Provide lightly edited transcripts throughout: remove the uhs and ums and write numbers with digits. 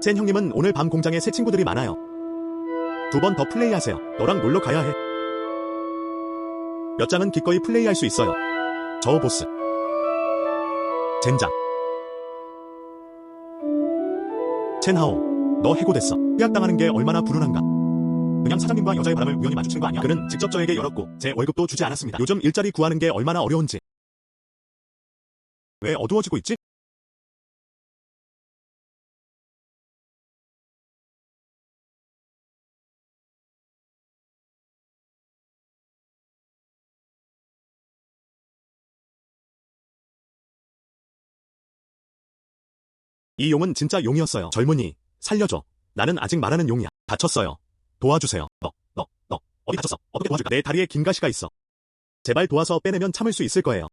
젠 형님은 오늘 밤 공장에 새 친구들이 많아요. 2번 더 플레이하세요. 너랑 놀러 가야 해. 몇 장은 기꺼이 플레이할 수 있어요. 저 보스. 젠장. 첸하오, 너 해고됐어. 계약당하는 게 얼마나 불운한가. 그냥 사장님과 여자의 바람을 우연히 마주친 거 아니야? 그는 직접 저에게 열었고 제 월급도 주지 않았습니다. 요즘 일자리 구하는 게 얼마나 어려운지. 왜 어두워지고 있지? 이 용은 진짜 용이었어요. 젊은이, 살려줘. 나는 아직 말하는 용이야. 다쳤어요. 도와주세요. 너, 어디 다쳤어? 어떻게 도와줄까? 내 다리에 긴 가시가 있어. 제발 도와서 빼내면 참을 수 있을 거예요.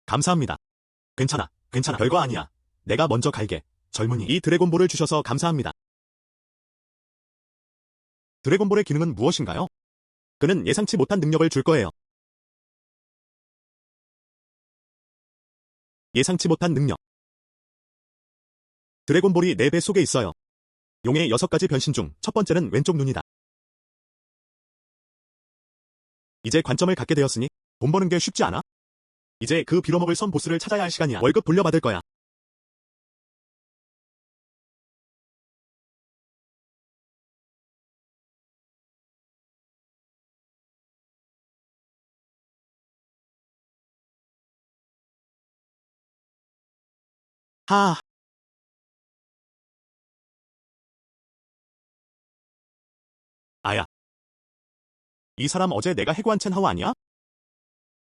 감사합니다. 괜찮아. 별거 아니야. 내가 먼저 갈게. 젊은이, 이 드래곤볼을 주셔서 감사합니다. 드래곤볼의 기능은 무엇인가요? 그는 예상치 못한 능력을 줄 거예요. 예상치 못한 능력. 드래곤볼이 내 배 속에 있어요. 용의 6가지 변신 중 첫 번째는 왼쪽 눈이다. 이제 관점을 갖게 되었으니 돈 버는 게 쉽지 않아? 이제 그 빌어먹을 선 보스를 찾아야 할 시간이야. 월급 돌려받을 거야. 하, 아야. 이 사람 어제 내가 해고한 첸하오 아니야?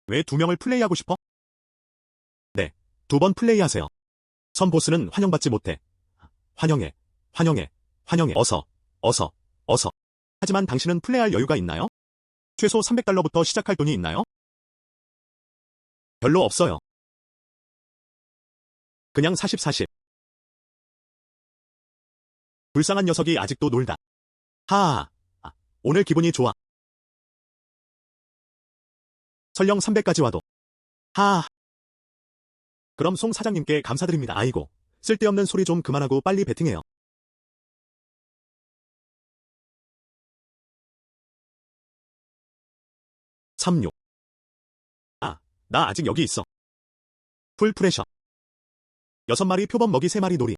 왜 2명을 플레이하고 싶어? 네, 2번 플레이하세요. 선 보스는 환영받지 못해. 환영해. 어서. 하지만 당신은 플레이할 여유가 있나요? 최소 300달러부터 시작할 돈이 있나요? 별로 없어요. 그냥 40. 불쌍한 녀석이 아직도 놀다. 하하. 오늘 기분이 좋아. 설령 300까지 와도. 하하. 그럼 송 사장님께 감사드립니다. 아이고. 쓸데없는 소리 좀 그만하고 빨리 배팅해요. 삼6. 나 아직 여기 있어. 풀 프레셔. 6마리 표범 먹이 3마리 놀이.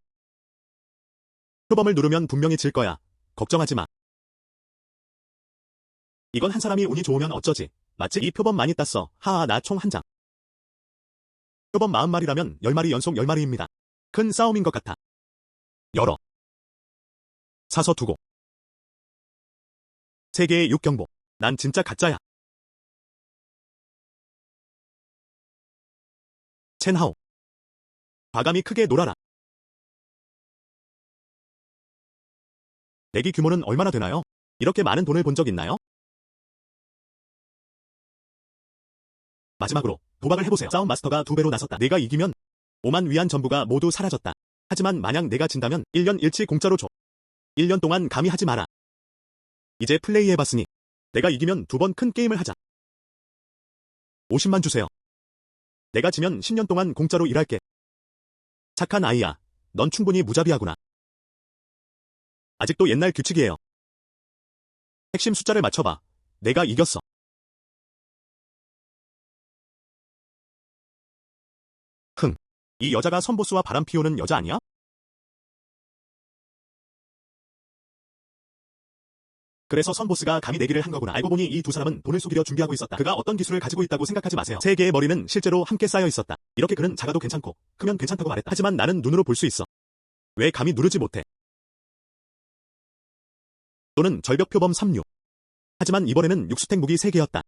표범을 누르면 분명히 질 거야. 걱정하지 마. 이건 한 사람이 운이 좋으면 어쩌지. 맞지? 이 표범 많이 땄어. 하하, 나 총 1장. 표범 40마리라면 10마리 연속 10마리입니다. 큰 싸움인 것 같아. 열어. 사서 두고. 3개의 6경보. 난 진짜 가짜야. 첸하오. 과감히 크게 놀아라. 내기 규모는 얼마나 되나요? 이렇게 많은 돈을 본 적 있나요? 마지막으로 도박을 해보세요. 싸움 마스터가 2배로 나섰다. 내가 이기면 5만 위안 전부가 모두 사라졌다. 하지만 만약 내가 진다면 1년 일치 공짜로 줘. 1년 동안 감히 하지 마라. 이제 플레이해봤으니 내가 이기면 2번 큰 게임을 하자. 50만 주세요. 내가 지면 10년 동안 공짜로 일할게. 착한 아이야. 넌 충분히 무자비하구나. 아직도 옛날 규칙이에요. 핵심 숫자를 맞춰봐. 내가 이겼어. 흥. 이 여자가 선보스와 바람 피우는 여자 아니야? 그래서 선보스가 감히 내기를 한 거구나. 알고 보니 이 2사람은 돈을 속이려 준비하고 있었다. 그가 어떤 기술을 가지고 있다고 생각하지 마세요. 3개의 머리는 실제로 함께 쌓여 있었다. 이렇게 그는 작아도 괜찮고 크면 괜찮다고 말했다. 하지만 나는 눈으로 볼 수 있어. 왜 감히 누르지 못해? 또는 절벽 표범 36. 하지만 이번에는 6스택 무기 3개였다.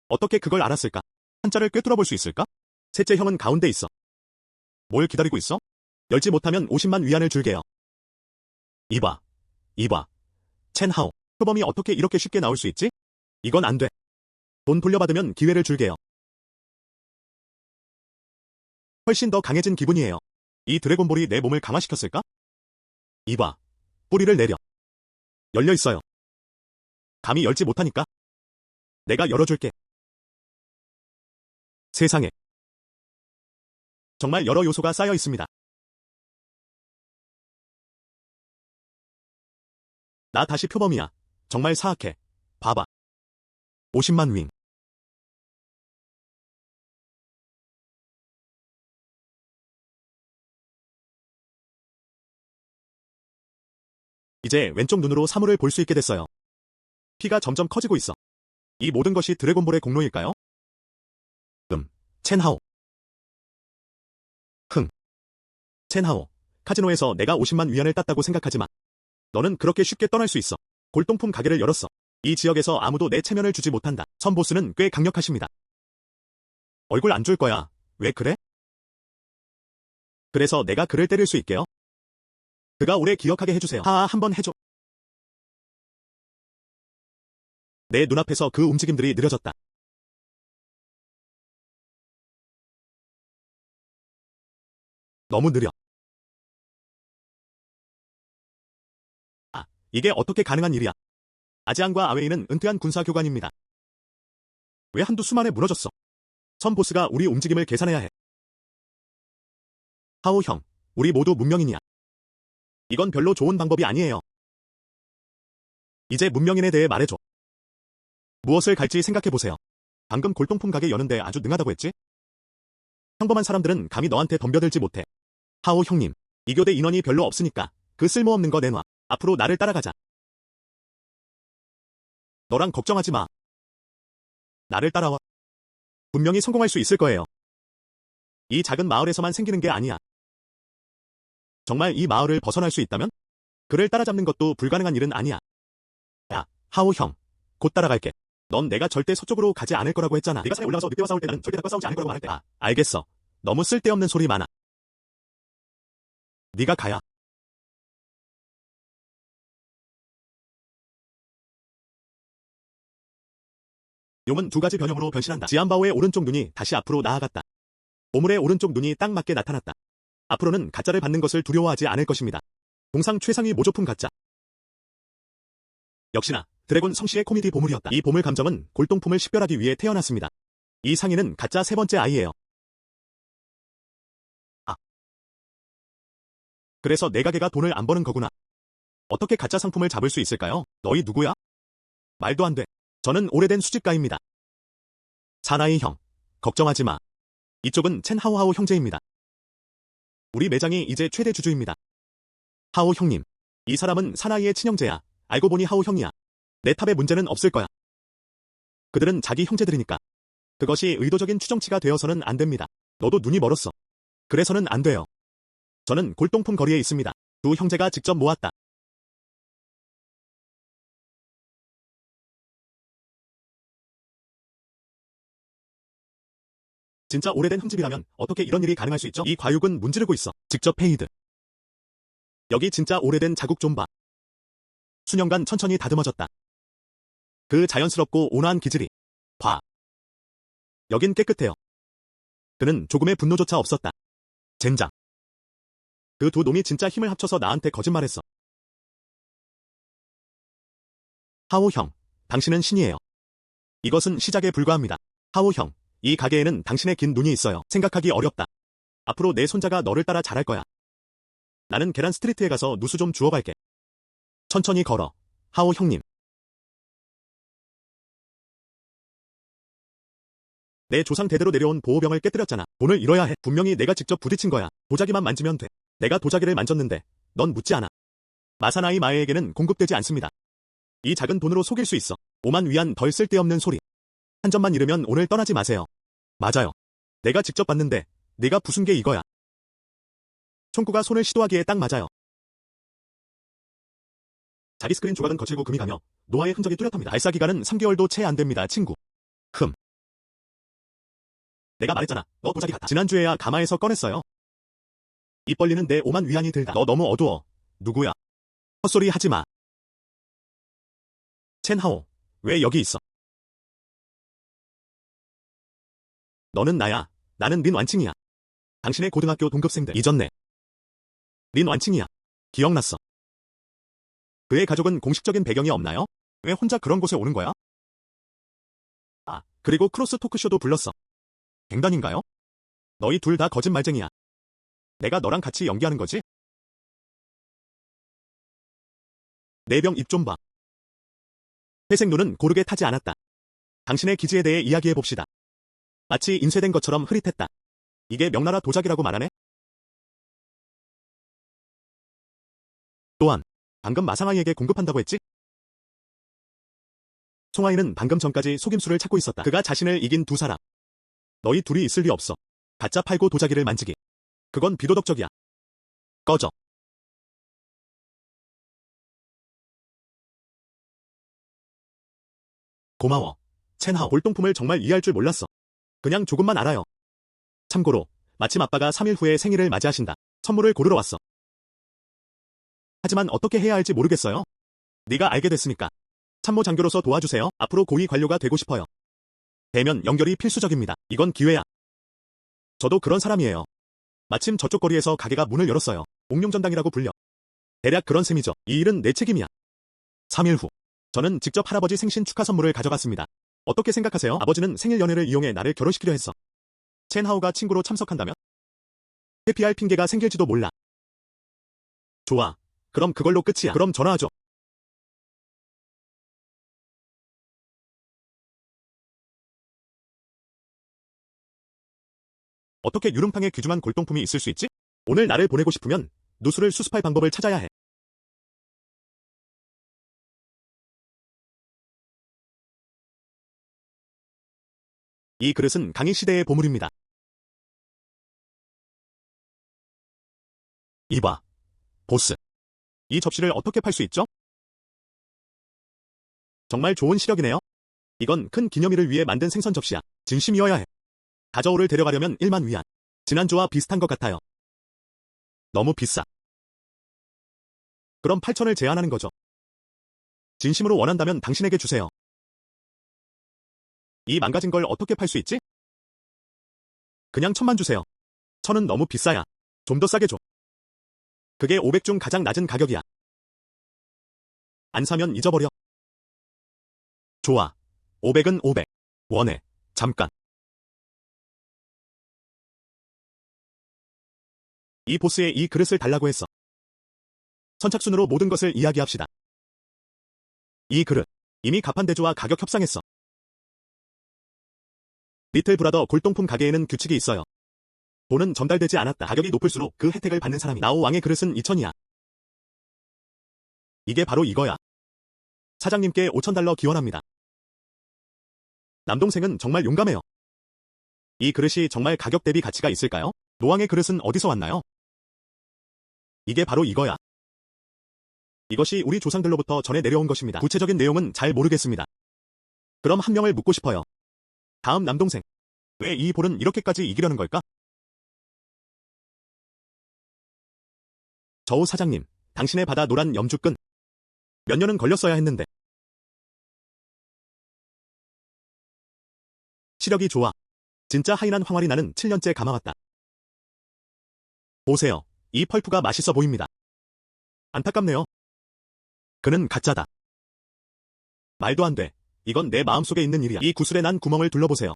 어떻게 그걸 알았을까? 한자를 꿰뚫어 볼 수 있을까? 셋째 형은 가운데 있어. 뭘 기다리고 있어? 열지 못하면 50만 위안을 줄게요. 이봐. 첸하오. 표범이 어떻게 이렇게 쉽게 나올 수 있지? 이건 안 돼. 돈 돌려받으면 기회를 줄게요. 훨씬 더 강해진 기분이에요. 이 드래곤볼이 내 몸을 강화시켰을까? 이봐. 뿌리를 내려. 열려 있어요. 감히 열지 못하니까. 내가 열어줄게. 세상에. 정말 여러 요소가 쌓여 있습니다. 나 다시 표범이야. 정말 사악해. 봐봐. 50만 윙. 이제 왼쪽 눈으로 사물을 볼 수 있게 됐어요. 피가 점점 커지고 있어. 이 모든 것이 드래곤볼의 공로일까요? 첸하오. 첸하오. 카지노에서 내가 50만 위안을 땄다고 생각하지 마. 너는 그렇게 쉽게 떠날 수 있어. 골동품 가게를 열었어. 이 지역에서 아무도 내 체면을 주지 못한다. 선 보스는 꽤 강력하십니다. 얼굴 안 줄 거야. 왜 그래? 그래서 내가 그를 때릴 수 있게요? 그가 오래 기억하게 해주세요. 하하, 한번 해줘. 내 눈앞에서 그 움직임들이 느려졌다. 너무 느려. 아, 이게 어떻게 가능한 일이야? 아지안과 아웨이는 은퇴한 군사교관입니다. 왜 한두 수 만에 무너졌어? 선 보스가 우리 움직임을 계산해야 해. 하오 형, 우리 모두 문명인이야. 이건 별로 좋은 방법이 아니에요. 이제 문명인에 대해 말해줘. 무엇을 갈지 생각해보세요. 방금 골동품 가게 여는데 아주 능하다고 했지? 평범한 사람들은 감히 너한테 덤벼들지 못해. 하오 형님, 이 교대 인원이 별로 없으니까 그 쓸모없는 거 내놔. 앞으로 나를 따라가자. 너랑 걱정하지 마. 나를 따라와. 분명히 성공할 수 있을 거예요. 이 작은 마을에서만 생기는 게 아니야. 정말 이 마을을 벗어날 수 있다면? 그를 따라잡는 것도 불가능한 일은 아니야. 야, 하오 형. 곧 따라갈게. 넌 내가 절대 서쪽으로 가지 않을 거라고 했잖아. 네가 산에 올라가서 늑대와 싸울 때 나는 절대 닭과 싸우지 않을 거라고 말할 때. 아, 알겠어. 너무 쓸데없는 소리 많아. 네가 가야. 용은 두 가지 변형으로 변신한다. 지안바오의 오른쪽 눈이 다시 앞으로 나아갔다. 보물의 오른쪽 눈이 딱 맞게 나타났다. 앞으로는 가짜를 받는 것을 두려워하지 않을 것입니다. 동상 최상위 모조품 가짜. 역시나 드래곤 성씨의 코미디 보물이었다. 이 보물 감정은 골동품을 식별하기 위해 태어났습니다. 이 상인은 가짜 세 번째 아이예요. 아. 그래서 내 가게가 돈을 안 버는 거구나. 어떻게 가짜 상품을 잡을 수 있을까요? 너희 누구야? 말도 안 돼. 저는 오래된 수집가입니다. 사나이 형, 걱정하지 마. 이쪽은 첸 하오하오 형제입니다. 우리 매장이 이제 최대 주주입니다. 하오 형님, 이 사람은 사나이의 친형제야. 알고 보니 하오 형이야. 내 탑에 문제는 없을 거야. 그들은 자기 형제들이니까. 그것이 의도적인 추정치가 되어서는 안 됩니다. 너도 눈이 멀었어. 그래서는 안 돼요. 저는 골동품 거리에 있습니다. 두 형제가 직접 모았다. 진짜 오래된 흠집이라면 어떻게 이런 일이 가능할 수 있죠? 이 과육은 문지르고 있어. 직접 페이드. 여기 진짜 오래된 자국 좀 봐. 수년간 천천히 다듬어졌다. 그 자연스럽고 온화한 기질이. 봐. 여긴 깨끗해요. 그는 조금의 분노조차 없었다. 젠장. 그 두 놈이 진짜 힘을 합쳐서 나한테 거짓말했어. 하오 형, 당신은 신이에요. 이것은 시작에 불과합니다. 하오 형, 이 가게에는 당신의 긴 눈이 있어요. 생각하기 어렵다. 앞으로 내 손자가 너를 따라 잘할 거야. 나는 계란 스트리트에 가서 누수 좀 주워갈게. 천천히 걸어. 하오 형님. 내 조상 대대로 내려온 보호병을 깨뜨렸잖아. 돈을 잃어야 해. 분명히 내가 직접 부딪힌 거야. 도자기만 만지면 돼. 내가 도자기를 만졌는데 넌 묻지 않아. 마사나이 마에에게는 공급되지 않습니다. 이 작은 돈으로 속일 수 있어. 5만 위안 덜 쓸데없는 소리. 한 점만 잃으면 오늘 떠나지 마세요. 맞아요. 내가 직접 봤는데 네가 부순 게 이거야. 총구가 손을 시도하기에 딱 맞아요. 자기 스크린 조각은 거칠고 금이 가며 노화의 흔적이 뚜렷합니다. 발사 기간은 3개월도 채 안 됩니다, 친구. 내가 말했잖아. 너 도자기 같아. 지난주에야 가마에서 꺼냈어요. 입 벌리는 내 5만 위안이 들다. 너 너무 어두워. 누구야? 헛소리 하지 마. 첸하오, 왜 여기 있어? 너는 나야. 나는 린 완칭이야. 당신의 고등학교 동급생들 잊었네. 린 완칭이야. 기억났어. 그의 가족은 공식적인 배경이 없나요? 왜 혼자 그런 곳에 오는 거야? 아, 그리고 크로스 토크쇼도 불렀어. 갱단인가요? 너희 둘 다 거짓말쟁이야. 내가 너랑 같이 연기하는 거지? 내 병 입 좀 봐. 회색 눈은 고르게 타지 않았다. 당신의 기지에 대해 이야기해봅시다. 마치 인쇄된 것처럼 흐릿했다. 이게 명나라 도자기라고 말하네? 또한 방금 마상아이에게 공급한다고 했지? 송아이는 방금 전까지 속임수를 찾고 있었다. 그가 자신을 이긴 두 사람. 너희 둘이 있을 리 없어. 가짜 팔고 도자기를 만지기. 그건 비도덕적이야. 꺼져. 고마워. 첸하오. 골동품을 정말 이해할 줄 몰랐어. 그냥 조금만 알아요. 참고로 마침 아빠가 3일 후에 생일을 맞이하신다. 선물을 고르러 왔어. 하지만 어떻게 해야 할지 모르겠어요. 네가 알게 됐으니까. 참모 장교로서 도와주세요. 앞으로 고위 관료가 되고 싶어요. 대면 연결이 필수적입니다. 이건 기회야. 저도 그런 사람이에요. 마침 저쪽 거리에서 가게가 문을 열었어요. 옥룡전당이라고 불려. 대략 그런 셈이죠. 이 일은 내 책임이야. 3일 후. 저는 직접 할아버지 생신 축하 선물을 가져갔습니다. 어떻게 생각하세요? 아버지는 생일 연회를 이용해 나를 결혼시키려 했어. 첸하오가 친구로 참석한다면? 회피할 핑계가 생길지도 몰라. 좋아. 그럼 그걸로 끝이야. 그럼 전화하죠. 어떻게 유름팡에 귀중한 골동품이 있을 수 있지? 오늘 나를 보내고 싶으면 누수를 수습할 방법을 찾아야 해. 이 그릇은 강희 시대의 보물입니다. 이봐, 보스. 이 접시를 어떻게 팔 수 있죠? 정말 좋은 시력이네요. 이건 큰 기념일을 위해 만든 생선 접시야. 진심이어야 해. 다저오를 데려가려면 1만 위안. 지난주와 비슷한 것 같아요. 너무 비싸. 그럼 8천을 제안하는 거죠. 진심으로 원한다면 당신에게 주세요. 이 망가진 걸 어떻게 팔 수 있지? 그냥 1,000만 주세요. 1,000은 너무 비싸야. 좀 더 싸게 줘. 그게 500 중 가장 낮은 가격이야. 안 사면 잊어버려. 좋아. 500은 500. 원해. 잠깐. 이 보스에 이 그릇을 달라고 했어. 선착순으로 모든 것을 이야기합시다. 이 그릇. 이미 가판대주와 가격 협상했어. 리틀 브라더 골동품 가게에는 규칙이 있어요. 돈은 전달되지 않았다. 가격이 높을수록 그 혜택을 받는 사람이. 나오 왕의 그릇은 2,000이야. 이게 바로 이거야. 사장님께 5,000달러 기원합니다. 남동생은 정말 용감해요. 이 그릇이 정말 가격 대비 가치가 있을까요? 노왕의 그릇은 어디서 왔나요? 이게 바로 이거야. 이것이 우리 조상들로부터 전해 내려온 것입니다. 구체적인 내용은 잘 모르겠습니다. 그럼 한 명을 묻고 싶어요. 다음 남동생. 왜 이 볼은 이렇게까지 이기려는 걸까? 저우 사장님, 당신의 바다 노란 염주끈. 몇 년은 걸렸어야 했는데. 시력이 좋아. 진짜 하이난 황활이 나는 7년째 감아왔다. 보세요. 이 펄프가 맛있어 보입니다. 안타깝네요. 그는 가짜다. 말도 안 돼. 이건 내 마음속에 있는 일이야. 이 구슬에 난 구멍을 둘러보세요.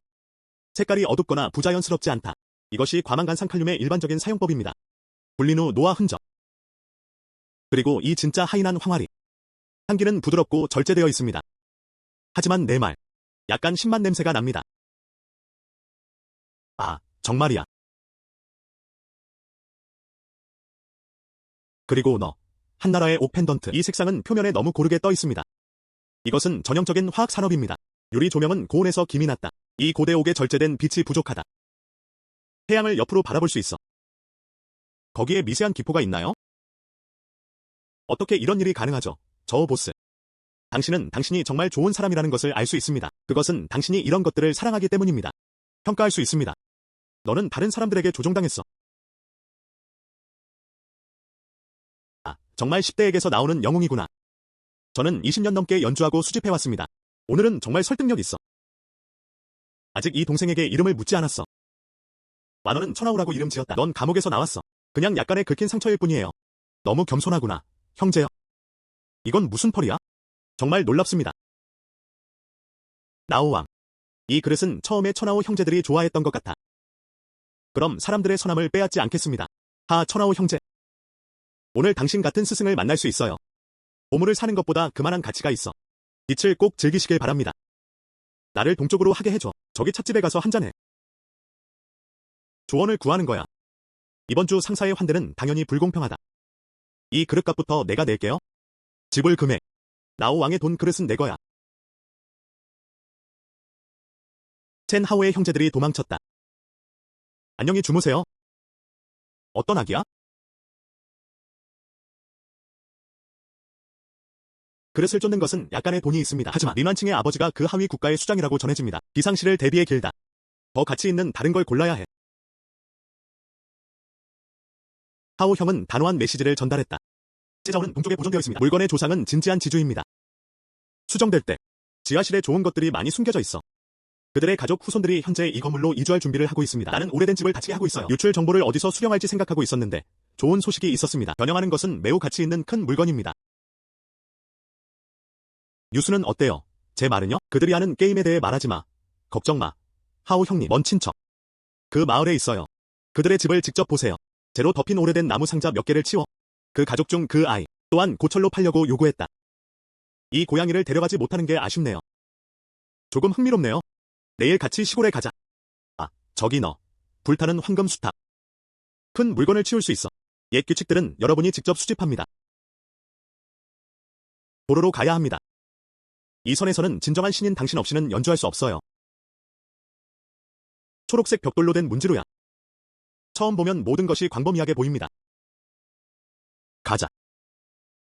색깔이 어둡거나 부자연스럽지 않다. 이것이 과망간 상칼륨의 일반적인 사용법입니다. 불린 후 노화 흔적. 그리고 이 진짜 하이난 황활이. 향기는 부드럽고 절제되어 있습니다. 하지만 내 말. 약간 신맛 냄새가 납니다. 아, 정말이야. 그리고 너. 한나라의 옥 펜던트. 이 색상은 표면에 너무 고르게 떠 있습니다. 이것은 전형적인 화학 산업입니다. 유리 조명은 고온에서 김이 났다. 이 고대 옥에 절제된 빛이 부족하다. 태양을 옆으로 바라볼 수 있어. 거기에 미세한 기포가 있나요? 어떻게 이런 일이 가능하죠? 저우 보스. 당신은 당신이 정말 좋은 사람이라는 것을 알 수 있습니다. 그것은 당신이 이런 것들을 사랑하기 때문입니다. 평가할 수 있습니다. 너는 다른 사람들에게 조종당했어. 아, 정말 10대에게서 나오는 영웅이구나. 저는 20년 넘게 연주하고 수집해왔습니다. 오늘은 정말 설득력 있어. 아직 이 동생에게 이름을 묻지 않았어. 만원은 천하우라고 이름 지었다. 넌 감옥에서 나왔어. 그냥 약간의 긁힌 상처일 뿐이에요. 너무 겸손하구나, 형제여. 이건 무슨 펄이야? 정말 놀랍습니다. 나오왕. 이 그릇은 처음에 천하오 형제들이 좋아했던 것 같아. 그럼 사람들의 선함을 빼앗지 않겠습니다. 천하오 형제. 오늘 당신 같은 스승을 만날 수 있어요. 보물을 사는 것보다 그만한 가치가 있어. 빛을 꼭 즐기시길 바랍니다. 나를 동쪽으로 하게 해줘. 저기 찻집에 가서 한잔해. 조언을 구하는 거야. 이번 주 상사의 환대는 당연히 불공평하다. 이 그릇값부터 내가 낼게요. 지불 금액. 나오 왕의 돈 그릇은 내 거야. 첸 하오의 형제들이 도망쳤다. 안녕히 주무세요. 어떤 악이야? 그릇을 쫓는 것은 약간의 돈이 있습니다. 하지만 린완칭의 아버지가 그 하위 국가의 수장이라고 전해집니다. 비상시를 대비해 길다. 더 가치 있는 다른 걸 골라야 해. 하오 형은 단호한 메시지를 전달했다. 제자원은 동쪽에 보존되어 있습니다. 물건의 조상은 진지한 지주입니다. 수정될 때 지하실에 좋은 것들이 많이 숨겨져 있어. 그들의 가족 후손들이 현재 이 건물로 이주할 준비를 하고 있습니다. 나는 오래된 집을 닫히게 하고 있어요. 유출 정보를 어디서 수령할지 생각하고 있었는데 좋은 소식이 있었습니다. 변형하는 것은 매우 가치 있는 큰 물건입니다. 뉴스는 어때요? 제 말은요? 그들이 하는 게임에 대해 말하지 마. 걱정 마. 하오 형님, 먼 친척. 그 마을에 있어요. 그들의 집을 직접 보세요. 재로 덮인 오래된 나무 상자 몇 개를 치워. 그 가족 중 그 아이 또한 고철로 팔려고 요구했다. 이 고양이를 데려가지 못하는 게 아쉽네요. 조금 흥미롭네요. 내일 같이 시골에 가자. 저기 너. 불타는 황금 수탑. 큰 물건을 치울 수 있어. 옛 규칙들은 여러분이 직접 수집합니다. 도로로 가야 합니다. 이 선에서는 진정한 신인 당신 없이는 연주할 수 없어요. 초록색 벽돌로 된 문지로야. 처음 보면 모든 것이 광범위하게 보입니다. 가자.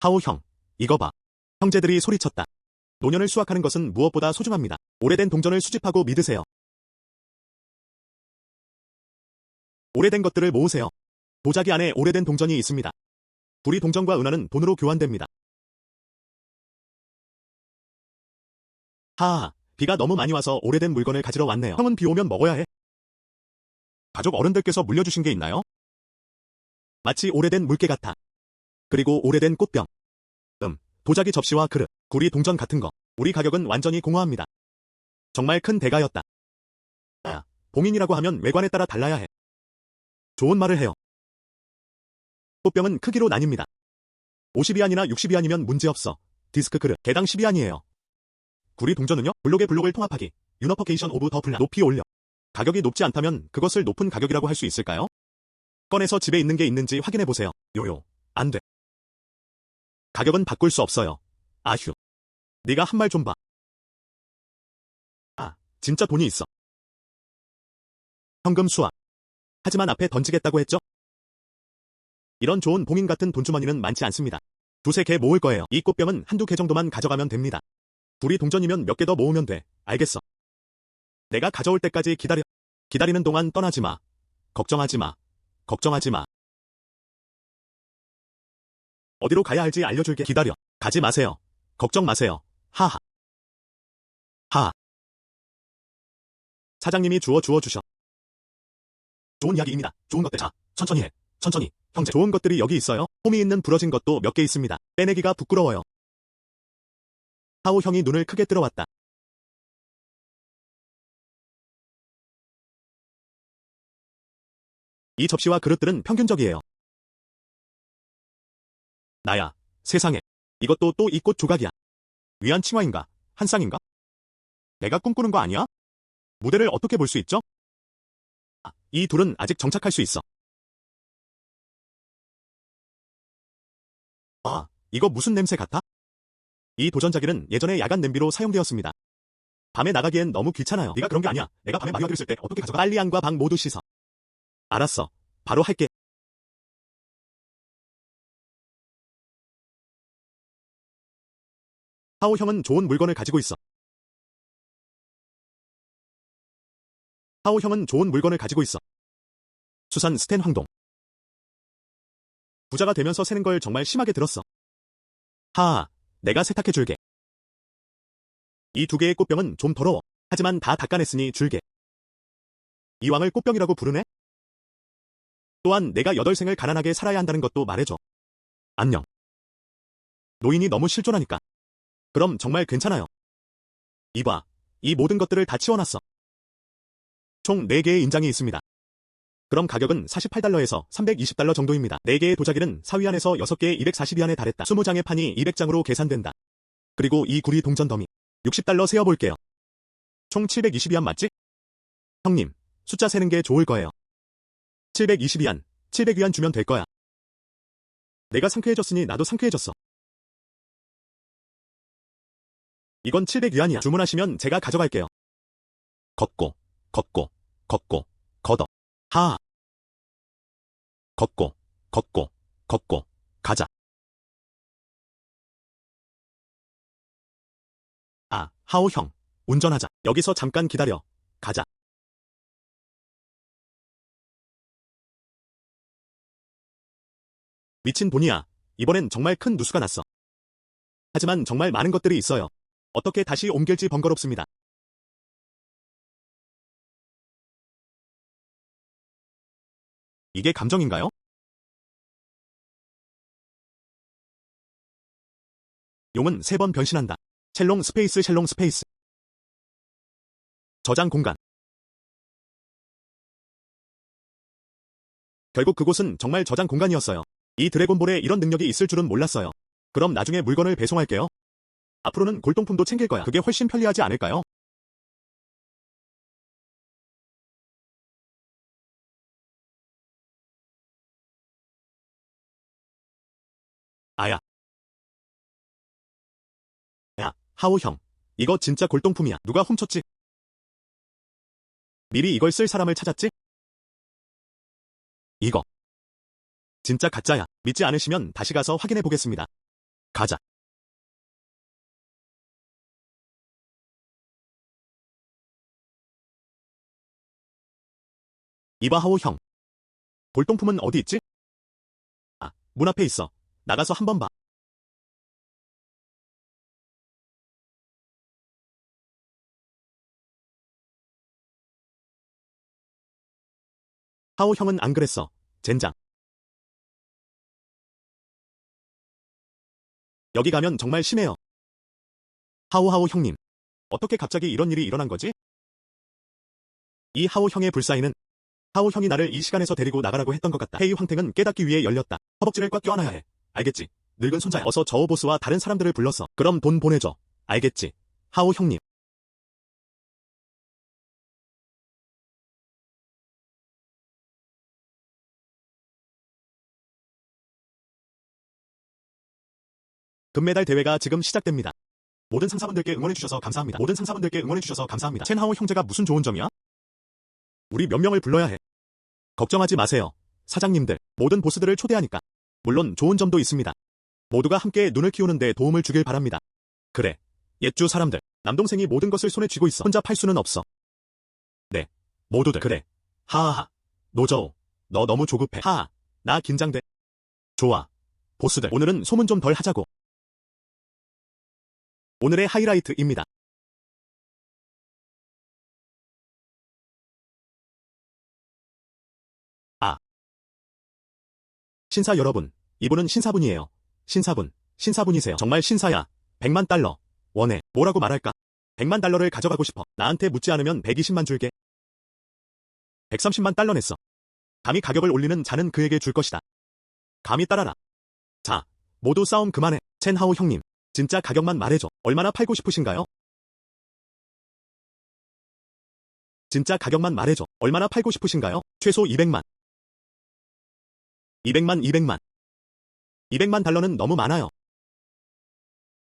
하오 형, 이거 봐. 형제들이 소리쳤다. 노년을 수확하는 것은 무엇보다 소중합니다. 오래된 동전을 수집하고 믿으세요. 오래된 것들을 모으세요. 도자기 안에 오래된 동전이 있습니다. 불이 동전과 은하는 돈으로 교환됩니다. 하하, 비가 너무 많이 와서 오래된 물건을 가지러 왔네요. 형은 비 오면 먹어야 해. 가족 어른들께서 물려주신 게 있나요? 마치 오래된 물개 같아. 그리고 오래된 꽃병. 도자기 접시와 그릇, 구리 동전 같은 거. 우리 가격은 완전히 공허합니다. 정말 큰 대가였다. 봉인이라고 하면 외관에 따라 달라야 해. 좋은 말을 해요. 꽃병은 크기로 나뉩니다. 50위안이나 60위안이면 문제없어. 디스크 그릇, 개당 10위안이에요. 구리 동전은요? 블록에 블록을 통합하기. 유너퍼케이션 오브 더 블락. 높이 올려. 가격이 높지 않다면 그것을 높은 가격이라고 할 수 있을까요? 꺼내서 집에 있는 게 있는지 확인해보세요. 요요. 안 돼. 가격은 바꿀 수 없어요. 아휴. 네가 한 말 좀 봐. 진짜 돈이 있어. 현금 수확. 하지만 앞에 던지겠다고 했죠? 이런 좋은 봉인 같은 돈주머니는 많지 않습니다. 두세 개 모을 거예요. 이 꽃병은 한두 개 정도만 가져가면 됩니다. 둘이 동전이면 몇 개 더 모으면 돼. 알겠어. 내가 가져올 때까지 기다려. 기다리는 동안 떠나지 마. 걱정하지 마. 걱정하지 마. 어디로 가야 할지 알려줄게. 기다려. 가지 마세요. 걱정 마세요. 하하. 하하. 사장님이 주워 주셔. 좋은 이야기입니다. 좋은 것들. 자, 천천히 해. 천천히. 형제. 좋은 것들이 여기 있어요. 홈이 있는 부러진 것도 몇 개 있습니다. 빼내기가 부끄러워요. 하오 형이 눈을 크게 뜨러왔다. 이 접시와 그릇들은 평균적이에요. 나야. 세상에. 이것도 또 이 꽃 조각이야. 위안 칭화인가? 한 쌍인가? 내가 꿈꾸는 거 아니야? 무대를 어떻게 볼 수 있죠? 이 둘은 아직 정착할 수 있어. 이거 무슨 냄새 같아? 이 도전자기는 예전에 야간 냄비로 사용되었습니다. 밤에 나가기엔 너무 귀찮아요. 네가 그런 게 아니야. 내가 밤에 마리아를 쓸 때 어떻게 가져가? 빨리 안과 방 모두 씻어. 알았어. 바로 할게. 하오 형은 좋은 물건을 가지고 있어. 하오 형은 좋은 물건을 가지고 있어. 수산 스탠 황동. 부자가 되면서 새는 걸 정말 심하게 들었어. 하하, 내가 세탁해줄게. 이 두 개의 꽃병은 좀 더러워. 하지만 다 닦아냈으니 줄게. 이왕을 꽃병이라고 부르네? 또한 내가 8생을 가난하게 살아야 한다는 것도 말해줘. 안녕. 노인이 너무 실존하니까. 그럼 정말 괜찮아요. 이봐, 이 모든 것들을 다 치워놨어. 총 4개의 인장이 있습니다. 그럼 가격은 48달러에서 320달러 정도입니다. 4개의 도자기는 4위안에서 6개의 242안에 달했다. 20장의 판이 200장으로 계산된다. 그리고 이 구리 동전 더미 60달러 세어볼게요. 총 722안 맞지? 형님, 숫자 세는 게 좋을 거예요. 722안, 700위안 주면 될 거야. 내가 상쾌해졌으니 나도 상쾌해졌어. 이건 700위안이야. 주문하시면 제가 가져갈게요. 걷고, 걷고, 걷고, 걷어. 하하. 걷고, 걷고, 걷고, 가자. 아, 하오 형. 운전하자. 여기서 잠깐 기다려. 가자. 미친 돈이야. 이번엔 정말 큰 누수가 났어. 하지만 정말 많은 것들이 있어요. 어떻게 다시 옮길지 번거롭습니다. 이게 감정인가요? 용은 3번 변신한다. 셸롱 스페이스 셸롱 스페이스. 저장 공간. 결국 그곳은 정말 저장 공간이었어요. 이 드래곤볼에 이런 능력이 있을 줄은 몰랐어요. 그럼 나중에 물건을 배송할게요. 앞으로는 골동품도 챙길 거야. 그게 훨씬 편리하지 않을까요? 아야. 야, 하오 형. 이거 진짜 골동품이야. 누가 훔쳤지? 미리 이걸 쓸 사람을 찾았지? 이거. 진짜 가짜야. 믿지 않으시면 다시 가서 확인해 보겠습니다. 가자. 이봐 하오 형. 골동품은 어디 있지? 아, 문 앞에 있어. 나가서 한번 봐. 하오 형은 안 그랬어. 젠장. 여기 가면 정말 심해요. 하오하오 형님. 어떻게 갑자기 이런 일이 일어난 거지? 이 하오 형의 불사의는 하오 형이 나를 이 시간에서 데리고 나가라고 했던 것 같다. 회의 황탱은 깨닫기 위해 열렸다. 허벅지를 꽉 껴안아야 해. 알겠지? 늙은 손자야. 어서 저어 보스와 다른 사람들을 불렀어. 그럼 돈 보내줘. 알겠지? 하오 형님. 금메달 대회가 지금 시작됩니다. 모든 상사분들께 응원해주셔서 감사합니다. 모든 상사분들께 응원해주셔서 감사합니다. 첸하오 형제가 무슨 좋은 점이야? 우리 몇 명을 불러야 해. 걱정하지 마세요. 사장님들, 모든 보스들을 초대하니까. 물론 좋은 점도 있습니다. 모두가 함께 눈을 키우는데 도움을 주길 바랍니다. 그래. 옛주 사람들, 남동생이 모든 것을 손에 쥐고 있어. 혼자 팔 수는 없어. 네. 모두들. 그래. 하하하. 노저우. 너 너무 조급해. 하하. 나 긴장돼. 좋아. 보스들, 오늘은 소문 좀 덜 하자고. 오늘의 하이라이트입니다. 아. 신사 여러분, 이분은 신사분이에요. 신사분이세요. 정말 신사야. 100만 달러. 원해. 뭐라고 말할까? 100만 달러를 가져가고 싶어. 나한테 묻지 않으면 120만 줄게. 130만 달러 냈어. 감히 가격을 올리는 자는 그에게 줄 것이다. 감히 따라라. 자, 모두 싸움 그만해. 첸하오 형님, 진짜 가격만 말해줘. 얼마나 팔고 싶으신가요? 진짜 가격만 말해줘. 얼마나 팔고 싶으신가요? 최소 200만. 200만. 200만 달러는 너무 많아요.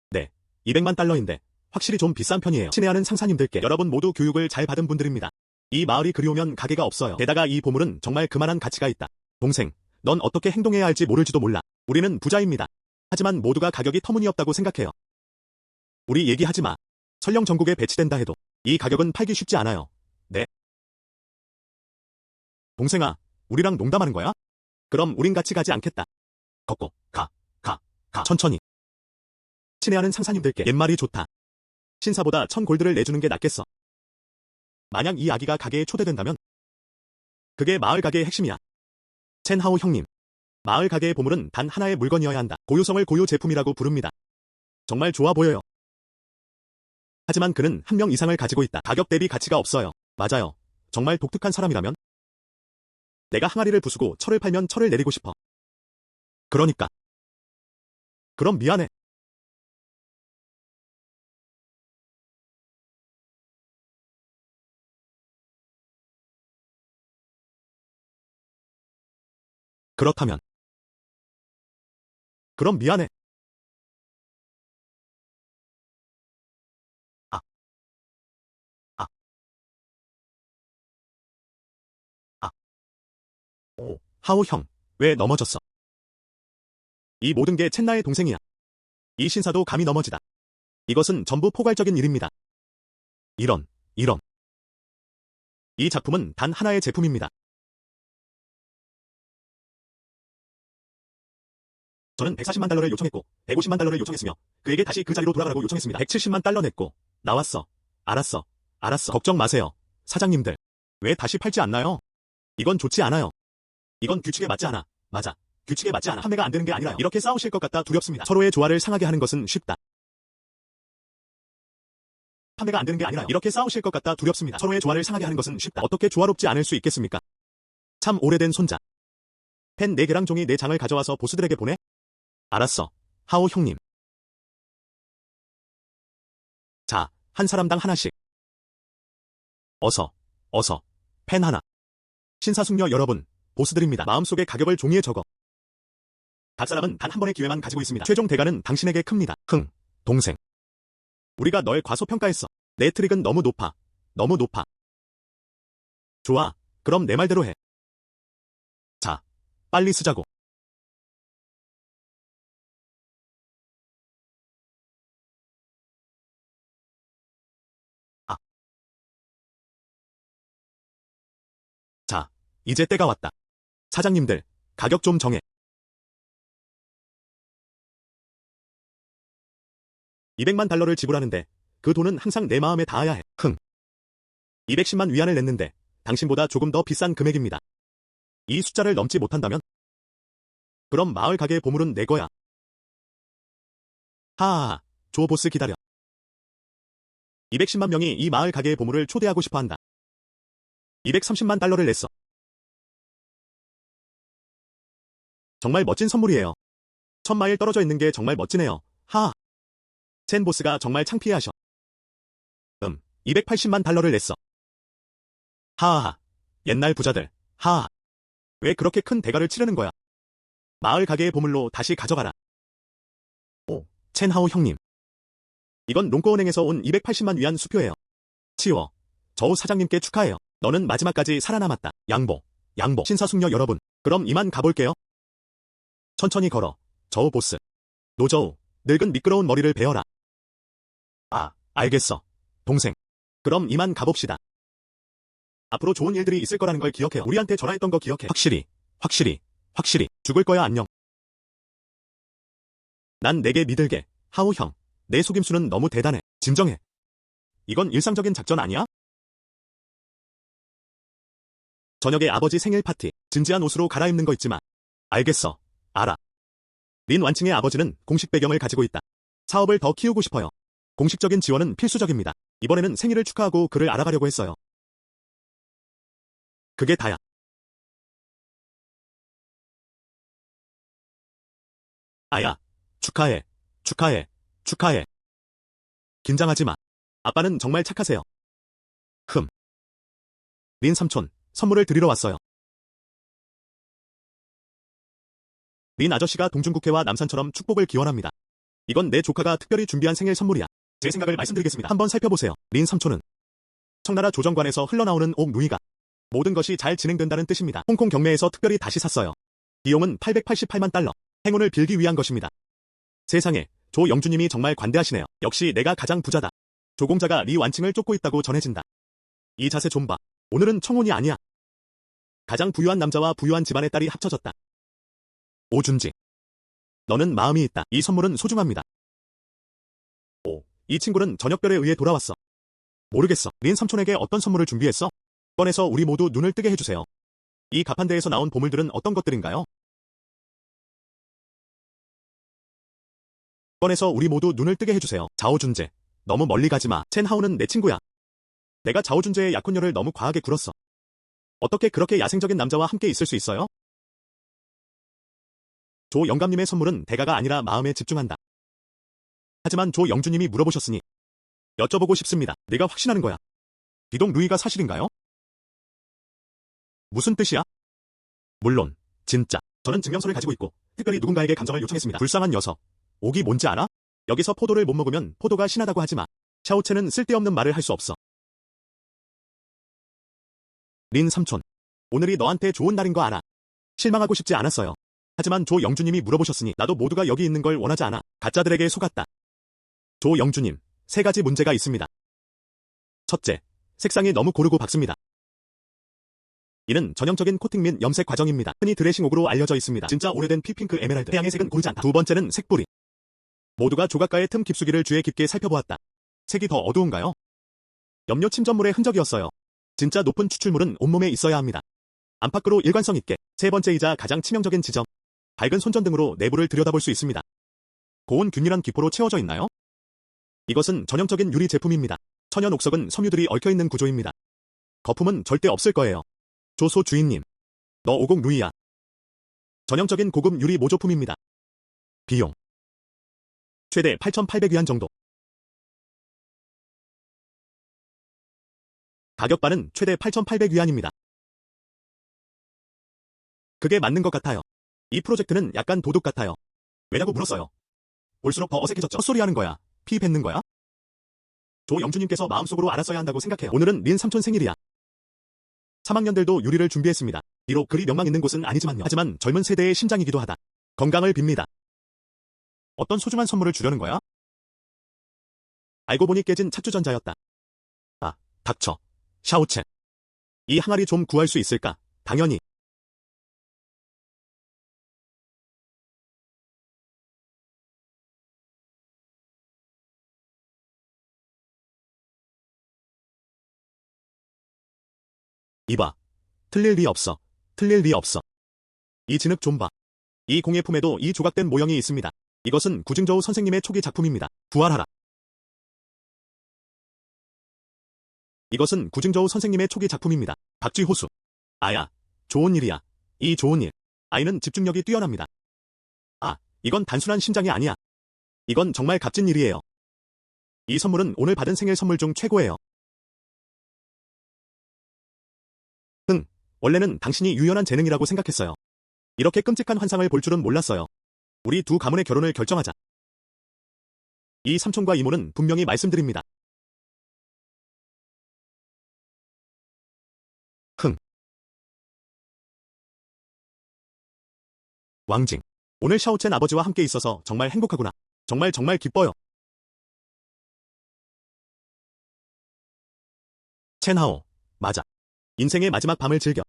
네, 200만 달러인데 확실히 좀 비싼 편이에요. 친애하는 상사님들께 여러분 모두 교육을 잘 받은 분들입니다. 이 마을이 그리우면 가게가 없어요. 게다가 이 보물은 정말 그만한 가치가 있다. 동생, 넌 어떻게 행동해야 할지 모를지도 몰라. 우리는 부자입니다. 하지만 모두가 가격이 터무니없다고 생각해요. 우리 얘기하지 마. 설령 전국에 배치된다 해도 이 가격은 팔기 쉽지 않아요. 네. 동생아, 우리랑 농담하는 거야? 그럼 우린 같이 가지 않겠다. 걷고, 가. 천천히. 친애하는 상사님들께 옛말이 좋다. 신사보다 1000골드를 내주는 게 낫겠어. 만약 이 아기가 가게에 초대된다면 그게 마을 가게의 핵심이야. 첸하오 형님. 마을 가게의 보물은 단 하나의 물건이어야 한다. 고유성을 고유 제품이라고 부릅니다. 정말 좋아 보여요. 하지만 그는 한 명 이상을 가지고 있다. 가격 대비 가치가 없어요. 맞아요. 정말 독특한 사람이라면? 내가 항아리를 부수고 철을 팔면 철을 내리고 싶어. 그러니까. 그럼 미안해. 그렇다면. 그럼 미안해. 아, 아, 아. 오, 하오 형. 왜 넘어졌어? 이 모든 게 첸나의 동생이야. 이 신사도 감히 넘어지다. 이것은 전부 포괄적인 일입니다. 이런. 이 작품은 단 하나의 제품입니다. 저는 140만 달러를 요청했고 150만 달러를 요청했으며 그에게 다시 그 자리로 돌아가라고 요청했습니다. 170만 달러 냈고 나왔어. 알았어. 걱정 마세요. 사장님들. 왜 다시 팔지 않나요? 이건 좋지 않아요. 이건 규칙에 맞지 않아. 맞아. 규칙에 맞지 않아. 판매가 안 되는 게 아니라요. 이렇게 싸우실 것 같다 두렵습니다. 서로의 조화를 상하게 하는 것은 쉽다. 판매가 안 되는 게 아니라요. 이렇게 싸우실 것 같다 두렵습니다. 서로의 조화를 상하게 하는 것은 쉽다. 어떻게 조화롭지 않을 수 있겠습니까? 참 오래된 손자. 펜 4개랑 종이 4장을 가져와서 보스들에게 보내? 알았어. 하오 형님. 자, 한 사람당 하나씩. 어서. 펜 하나. 신사숙녀 여러분, 보스들입니다. 마음속의 가격을 종이에 적어. 각 사람은 단 한 번의 기회만 가지고 있습니다. 최종 대가는 당신에게 큽니다. 동생. 우리가 널 과소평가했어. 내 트릭은 너무 높아. 좋아. 그럼 내 말대로 해. 자, 빨리 쓰자고. 아. 자, 이제 때가 왔다. 사장님들, 가격 좀 정해. 200만 달러를 지불하는데 그 돈은 항상 내 마음에 닿아야 해. 210만 위안을 냈는데 당신보다 조금 더 비싼 금액입니다. 이 숫자를 넘지 못한다면? 그럼 마을 가게의 보물은 내 거야. 하하하, 조 보스 기다려. 210만 명이 이 마을 가게의 보물을 초대하고 싶어 한다. 230만 달러를 냈어. 정말 멋진 선물이에요. 1000마일 떨어져 있는 게 정말 멋지네요. 하하. 첸 보스가 정말 창피해하셔. 280만 달러를 냈어. 하하하. 옛날 부자들. 하하. 왜 그렇게 큰 대가를 치르는 거야? 마을 가게의 보물로 다시 가져가라. 오, 첸하오 형님. 이건 롱꼬은행에서 온 280만 위안 수표예요. 치워. 저우 사장님께 축하해요. 너는 마지막까지 살아남았다. 양보. 신사숙녀 여러분. 그럼 이만 가볼게요. 천천히 걸어. 저우 보스. 노저우. 늙은 미끄러운 머리를 베어라. 아, 알겠어. 동생. 그럼 이만 가봅시다. 앞으로 좋은 일들이 있을 거라는 걸 기억해요. 우리한테 전화했던 거 기억해. 확실히. 죽을 거야 안녕. 난 내게 믿을게. 하오 형. 내 속임수는 너무 대단해. 진정해. 이건 일상적인 작전 아니야? 저녁에 아버지 생일 파티. 진지한 옷으로 갈아입는 거 잊지 마. 알겠어. 알아. 린 완칭의 아버지는 공식 배경을 가지고 있다. 사업을 더 키우고 싶어요. 공식적인 지원은 필수적입니다. 이번에는 생일을 축하하고 그를 알아가려고 했어요. 그게 다야. 아야. 축하해. 긴장하지 마. 아빠는 정말 착하세요. 린 삼촌, 선물을 드리러 왔어요. 린 아저씨가 동중국해와 남산처럼 축복을 기원합니다. 이건 내 조카가 특별히 준비한 생일 선물이야. 제 생각을 말씀드리겠습니다. 한번 살펴보세요. 린 삼촌은 청나라 조정관에서 흘러나오는 옥누이가 모든 것이 잘 진행된다는 뜻입니다. 홍콩 경매에서 특별히 다시 샀어요. 비용은 888만 달러. 행운을 빌기 위한 것입니다. 세상에, 조 영주님이 정말 관대하시네요. 역시 내가 가장 부자다. 조공자가 리 완칭을 쫓고 있다고 전해진다. 이 자세 좀 봐. 오늘은 청혼이 아니야. 가장 부유한 남자와 부유한 집안의 딸이 합쳐졌다. 오준지. 너는 마음이 있다. 이 선물은 소중합니다. 이 친구는 저녁별에 의해 돌아왔어. 모르겠어. 린 삼촌에게 어떤 선물을 준비했어? 꺼내서 우리 모두 눈을 뜨게 해주세요. 이 가판대에서 나온 보물들은 어떤 것들인가요? 꺼내서 우리 모두 눈을 뜨게 해주세요. 자오준재. 너무 멀리 가지 마. 첸하오는 내 친구야. 내가 자오준재의 약혼녀를 너무 과하게 굴었어. 어떻게 그렇게 야생적인 남자와 함께 있을 수 있어요? 조 영감님의 선물은 대가가 아니라 마음에 집중한다. 하지만 조 영주님이 물어보셨으니 여쭤보고 싶습니다. 네가 확신하는 거야? 비동 루이가 사실인가요? 무슨 뜻이야? 물론 진짜. 저는 증명서를 가지고 있고 특별히 누군가에게 감정을 요청했습니다. 불쌍한 녀석. 옥이 뭔지 알아? 여기서 포도를 못 먹으면 포도가 신하다고 하지 마. 샤오첸은 쓸데없는 말을 할 수 없어. 린 삼촌. 오늘이 너한테 좋은 날인 거 알아. 실망하고 싶지 않았어요. 하지만 조 영주님이 물어보셨으니 나도 모두가 여기 있는 걸 원하지 않아. 가짜들에게 속았다. 조 영주님, 3가지 문제가 있습니다. 첫째, 색상이 너무 고르고 밝습니다. 이는 전형적인 코팅 및 염색 과정입니다. 흔히 드레싱옥으로 알려져 있습니다. 진짜 오래된 피핑크 에메랄드, 태양의 색은 고르지 않다. 두 번째는 색뿌리. 모두가 조각가의 틈 깊숙이를 주의 깊게 살펴보았다. 색이 더 어두운가요? 염료 침전물의 흔적이었어요. 진짜 높은 추출물은 온몸에 있어야 합니다. 안팎으로 일관성 있게. 세 번째이자 가장 치명적인 지점. 밝은 손전등으로 내부를 들여다볼 수 있습니다. 고온 균일한 기포로 채워져 있나요? 이것은 전형적인 유리 제품입니다. 천연 옥석은 섬유들이 얽혀있는 구조입니다. 거품은 절대 없을 거예요. 조소 주인님. 너 50 루이야. 전형적인 고급 유리 모조품입니다. 비용. 최대 8,800위안 정도. 가격반은 최대 8,800위안입니다. 그게 맞는 것 같아요. 이 프로젝트는 약간 도둑 같아요. 왜냐고 물었어요. 볼수록 더 어색해졌죠. 헛소리 하는 거야. 피 뱉는 거야? 조 영주님께서 마음속으로 알았어야 한다고 생각해요. 오늘은 린 삼촌 생일이야. 3학년들도 유리를 준비했습니다. 비록 그리 명망 있는 곳은 아니지만요. 하지만 젊은 세대의 심장이기도 하다. 건강을 빕니다. 어떤 소중한 선물을 주려는 거야? 알고 보니 깨진 찻주전자였다. 아, 닥쳐. 샤오첸. 이 항아리 좀 구할 수 있을까? 당연히. 이봐. 틀릴 리 없어. 틀릴 리 없어. 이 진흙 좀 봐. 이 공예품에도 이 조각된 모형이 있습니다. 이것은 구증저우 선생님의 초기 작품입니다. 부활하라. 이것은 구증저우 선생님의 초기 작품입니다. 박쥐호수. 아야. 좋은 일이야. 이 좋은 일. 아이는 집중력이 뛰어납니다. 아, 이건 단순한 심장이 아니야. 이건 정말 값진 일이에요. 이 선물은 오늘 받은 생일 선물 중 최고예요. 원래는 당신이 유연한 재능이라고 생각했어요. 이렇게 끔찍한 환상을 볼 줄은 몰랐어요. 우리 두 가문의 결혼을 결정하자. 이 삼촌과 이모는 분명히 말씀드립니다. 흥. 왕징. 오늘 샤오첸 아버지와 함께 있어서 정말 행복하구나. 정말 정말 기뻐요. 첸하오. 맞아. 인생의 마지막 밤을 즐겨.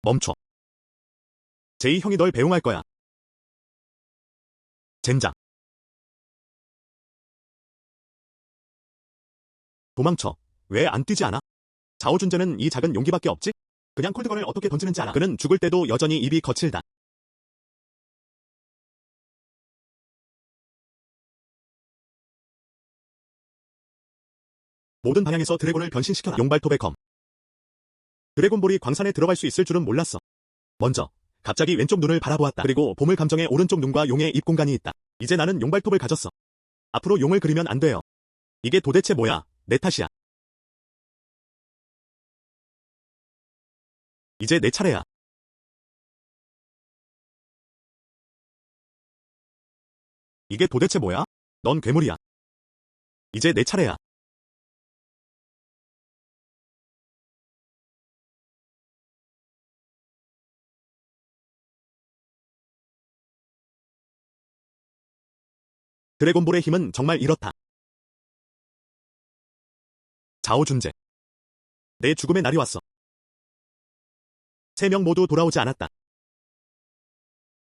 멈춰. 제이 형이 널 배웅할 거야. 젠장. 도망쳐. 왜 안 뛰지 않아? 자오준재는 이 작은 용기밖에 없지? 그냥 콜드건을 어떻게 던지는지 알아. 그는 죽을 때도 여전히 입이 거칠다. 모든 방향에서 드래곤을 변신시켜라. 용발톱의 검. 드래곤볼이 광산에 들어갈 수 있을 줄은 몰랐어. 먼저 갑자기 왼쪽 눈을 바라보았다. 그리고 보물 감정의 오른쪽 눈과 용의 입 공간이 있다. 이제 나는 용발톱을 가졌어. 앞으로 용을 그리면 안 돼요. 이게 도대체 뭐야? 내 탓이야. 이제 내 차례야. 이게 도대체 뭐야? 넌 괴물이야. 이제 내 차례야. 드래곤볼의 힘은 정말 이렇다. 자오준재. 내 죽음의 날이 왔어. 3명 모두 돌아오지 않았다.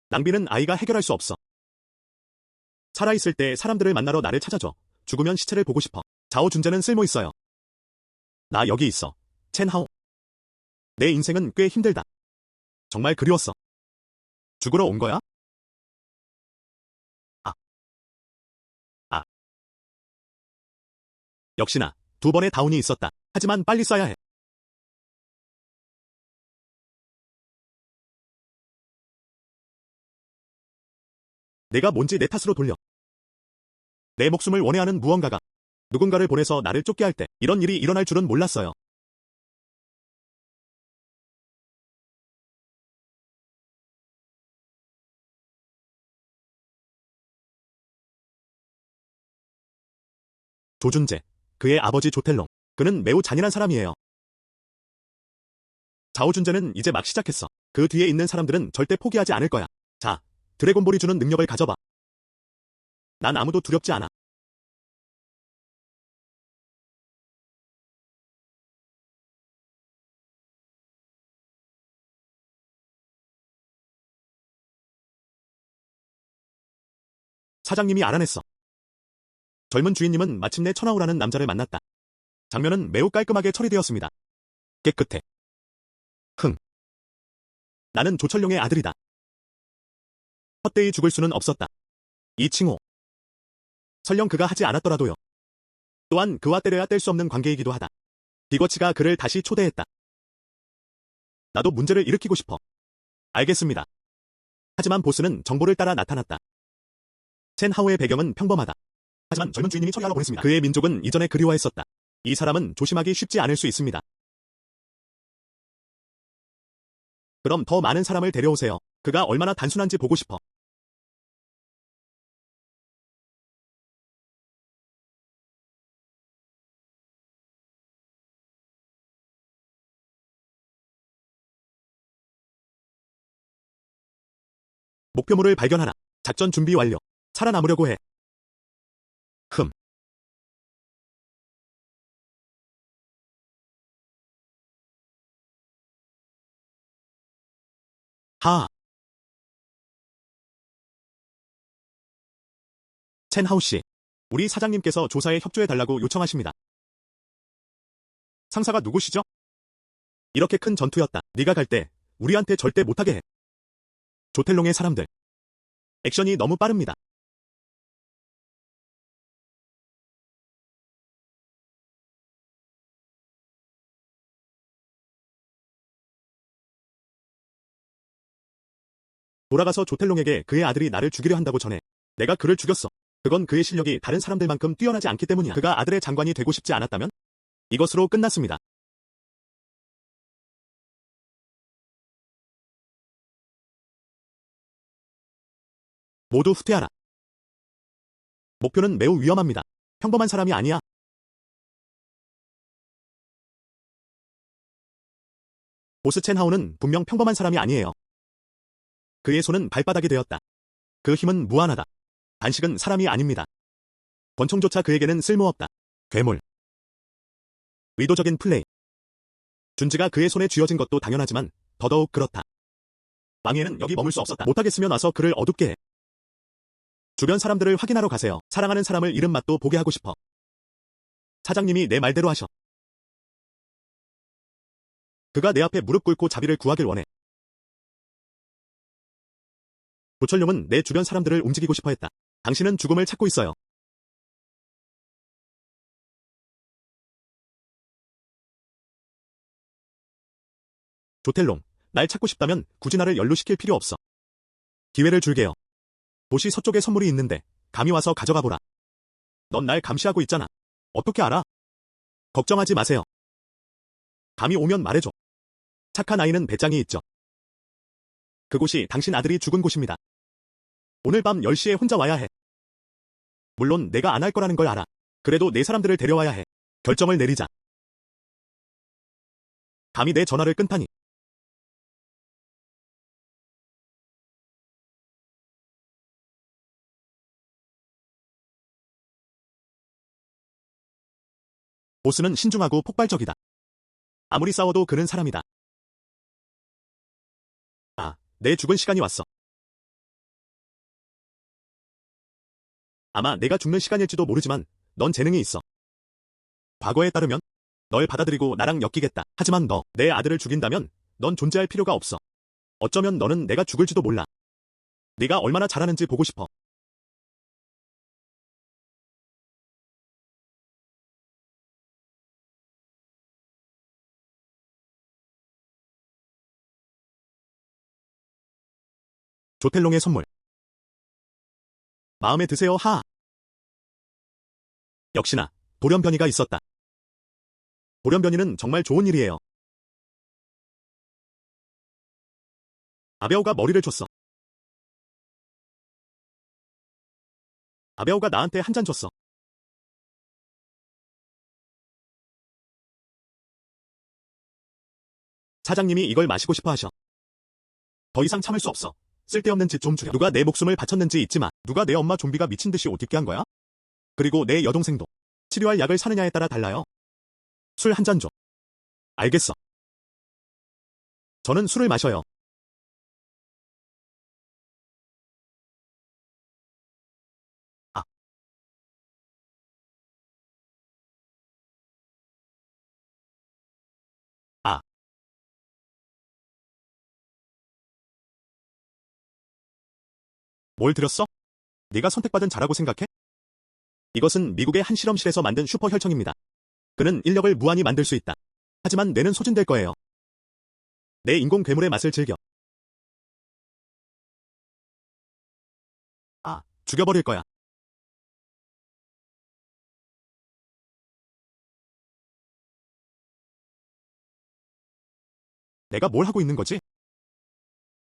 낭비는 아이가 해결할 수 없어. 살아있을 때 사람들을 만나러 나를 찾아줘. 죽으면 시체를 보고 싶어. 자오준재는 쓸모있어요. 나 여기 있어. 첸하오. 내 인생은 꽤 힘들다. 정말 그리웠어. 죽으러 온 거야? 아, 아. 역시나 두 번의 다운이 있었다. 하지만 빨리 써야 해. 내가 뭔지 내 탓으로 돌려. 내 목숨을 원해하는 무언가가 누군가를 보내서 나를 쫓게 할 때 이런 일이 일어날 줄은 몰랐어요. 조준재, 그의 아버지 조텔롱. 그는 매우 잔인한 사람이에요. 자오준재는 이제 막 시작했어. 그 뒤에 있는 사람들은 절대 포기하지 않을 거야. 자, 드래곤볼이 주는 능력을 가져봐. 난 아무도 두렵지 않아. 사장님이 알아냈어. 젊은 주인님은 마침내 천하우라는 남자를 만났다. 장면은 매우 깔끔하게 처리되었습니다. 깨끗해. 흥. 나는 조철룡의 아들이다. 헛되이 죽을 수는 없었다. 이칭호. 설령 그가 하지 않았더라도요. 또한 그와 때려야 뗄 수 없는 관계이기도 하다. 비거치가 그를 다시 초대했다. 나도 문제를 일으키고 싶어. 알겠습니다. 하지만 보스는 정보를 따라 나타났다. 첸 하오의 배경은 평범하다. 하지만 젊은 주인님이 처리하러 보냈습니다. 그의 민족은 이전에 그리워했었다. 이 사람은 조심하기 쉽지 않을 수 있습니다. 그럼 더 많은 사람을 데려오세요. 그가 얼마나 단순한지 보고 싶어. 목표물을 발견하라. 작전 준비 완료. 살아남으려고 해. 흠. 하아. 첸 하우 씨. 우리 사장님께서 조사에 협조해달라고 요청하십니다. 상사가 누구시죠? 이렇게 큰 전투였다. 네가 갈 때 우리한테 절대 못하게 해. 조텔롱의 사람들. 액션이 너무 빠릅니다. 돌아가서 조텔롱에게 그의 아들이 나를 죽이려 한다고 전해. 내가 그를 죽였어. 그건 그의 실력이 다른 사람들만큼 뛰어나지 않기 때문이야. 그가 아들의 장관이 되고 싶지 않았다면? 이것으로 끝났습니다. 모두 후퇴하라. 목표는 매우 위험합니다. 평범한 사람이 아니야. 보스 첸 하오는 분명 평범한 사람이 아니에요. 그의 손은 발바닥이 되었다. 그 힘은 무한하다. 단식은 사람이 아닙니다. 권총조차 그에게는 쓸모없다. 괴물. 의도적인 플레이. 준지가 그의 손에 쥐어진 것도 당연하지만 더더욱 그렇다. 왕예는 여기 머물 수 없었다. 못하겠으면 와서 그를 어둡게 해. 주변 사람들을 확인하러 가세요. 사랑하는 사람을 잃은 맛도 보게 하고 싶어. 사장님이 내 말대로 하셔. 그가 내 앞에 무릎 꿇고 자비를 구하길 원해. 조철룡은 내 주변 사람들을 움직이고 싶어 했다. 당신은 죽음을 찾고 있어요. 조텔롱, 날 찾고 싶다면 굳이 나를 연루시킬 필요 없어. 기회를 줄게요. 도시 서쪽에 선물이 있는데 감히 와서 가져가 보라. 넌 날 감시하고 있잖아. 어떻게 알아? 걱정하지 마세요. 감히 오면 말해줘. 착한 아이는 배짱이 있죠. 그곳이 당신 아들이 죽은 곳입니다. 오늘 밤 10시에 혼자 와야 해. 물론 내가 안 할 거라는 걸 알아. 그래도 내 사람들을 데려와야 해. 결정을 내리자. 감히 내 전화를 끊다니. 보스는 신중하고 폭발적이다. 아무리 싸워도 그는 사람이다. 아, 내 죽은 시간이 왔어. 아마 내가 죽는 시간일지도 모르지만 넌 재능이 있어. 과거에 따르면 널 받아들이고 나랑 엮이겠다. 하지만 너, 내 아들을 죽인다면 넌 존재할 필요가 없어. 어쩌면 너는 내가 죽을지도 몰라. 네가 얼마나 잘하는지 보고 싶어. 조텔롱의 선물. 마음에 드세요, 하하. 역시나 돌연변이가 있었다. 돌연변이는 정말 좋은 일이에요. 아베오가 머리를 줬어. 아베오가 나한테 한 잔 줬어. 사장님이 이걸 마시고 싶어 하셔. 더 이상 참을 수 없어. 쓸데없는 짓 좀 주렴. 누가 내 목숨을 바쳤는지 잊지 마. 누가 내 엄마 좀비가 미친 듯이 옷 입게 한 거야? 그리고 내 여동생도. 치료할 약을 사느냐에 따라 달라요. 술 한 잔 줘. 알겠어. 저는 술을 마셔요. 아, 아. 뭘 들였어? 네가 선택받은 자라고 생각해? 이것은 미국의 한 실험실에서 만든 슈퍼 혈청입니다. 그는 인력을 무한히 만들 수 있다. 하지만 뇌는 소진될 거예요. 내 인공 괴물의 맛을 즐겨. 아, 죽여버릴 거야. 내가 뭘 하고 있는 거지?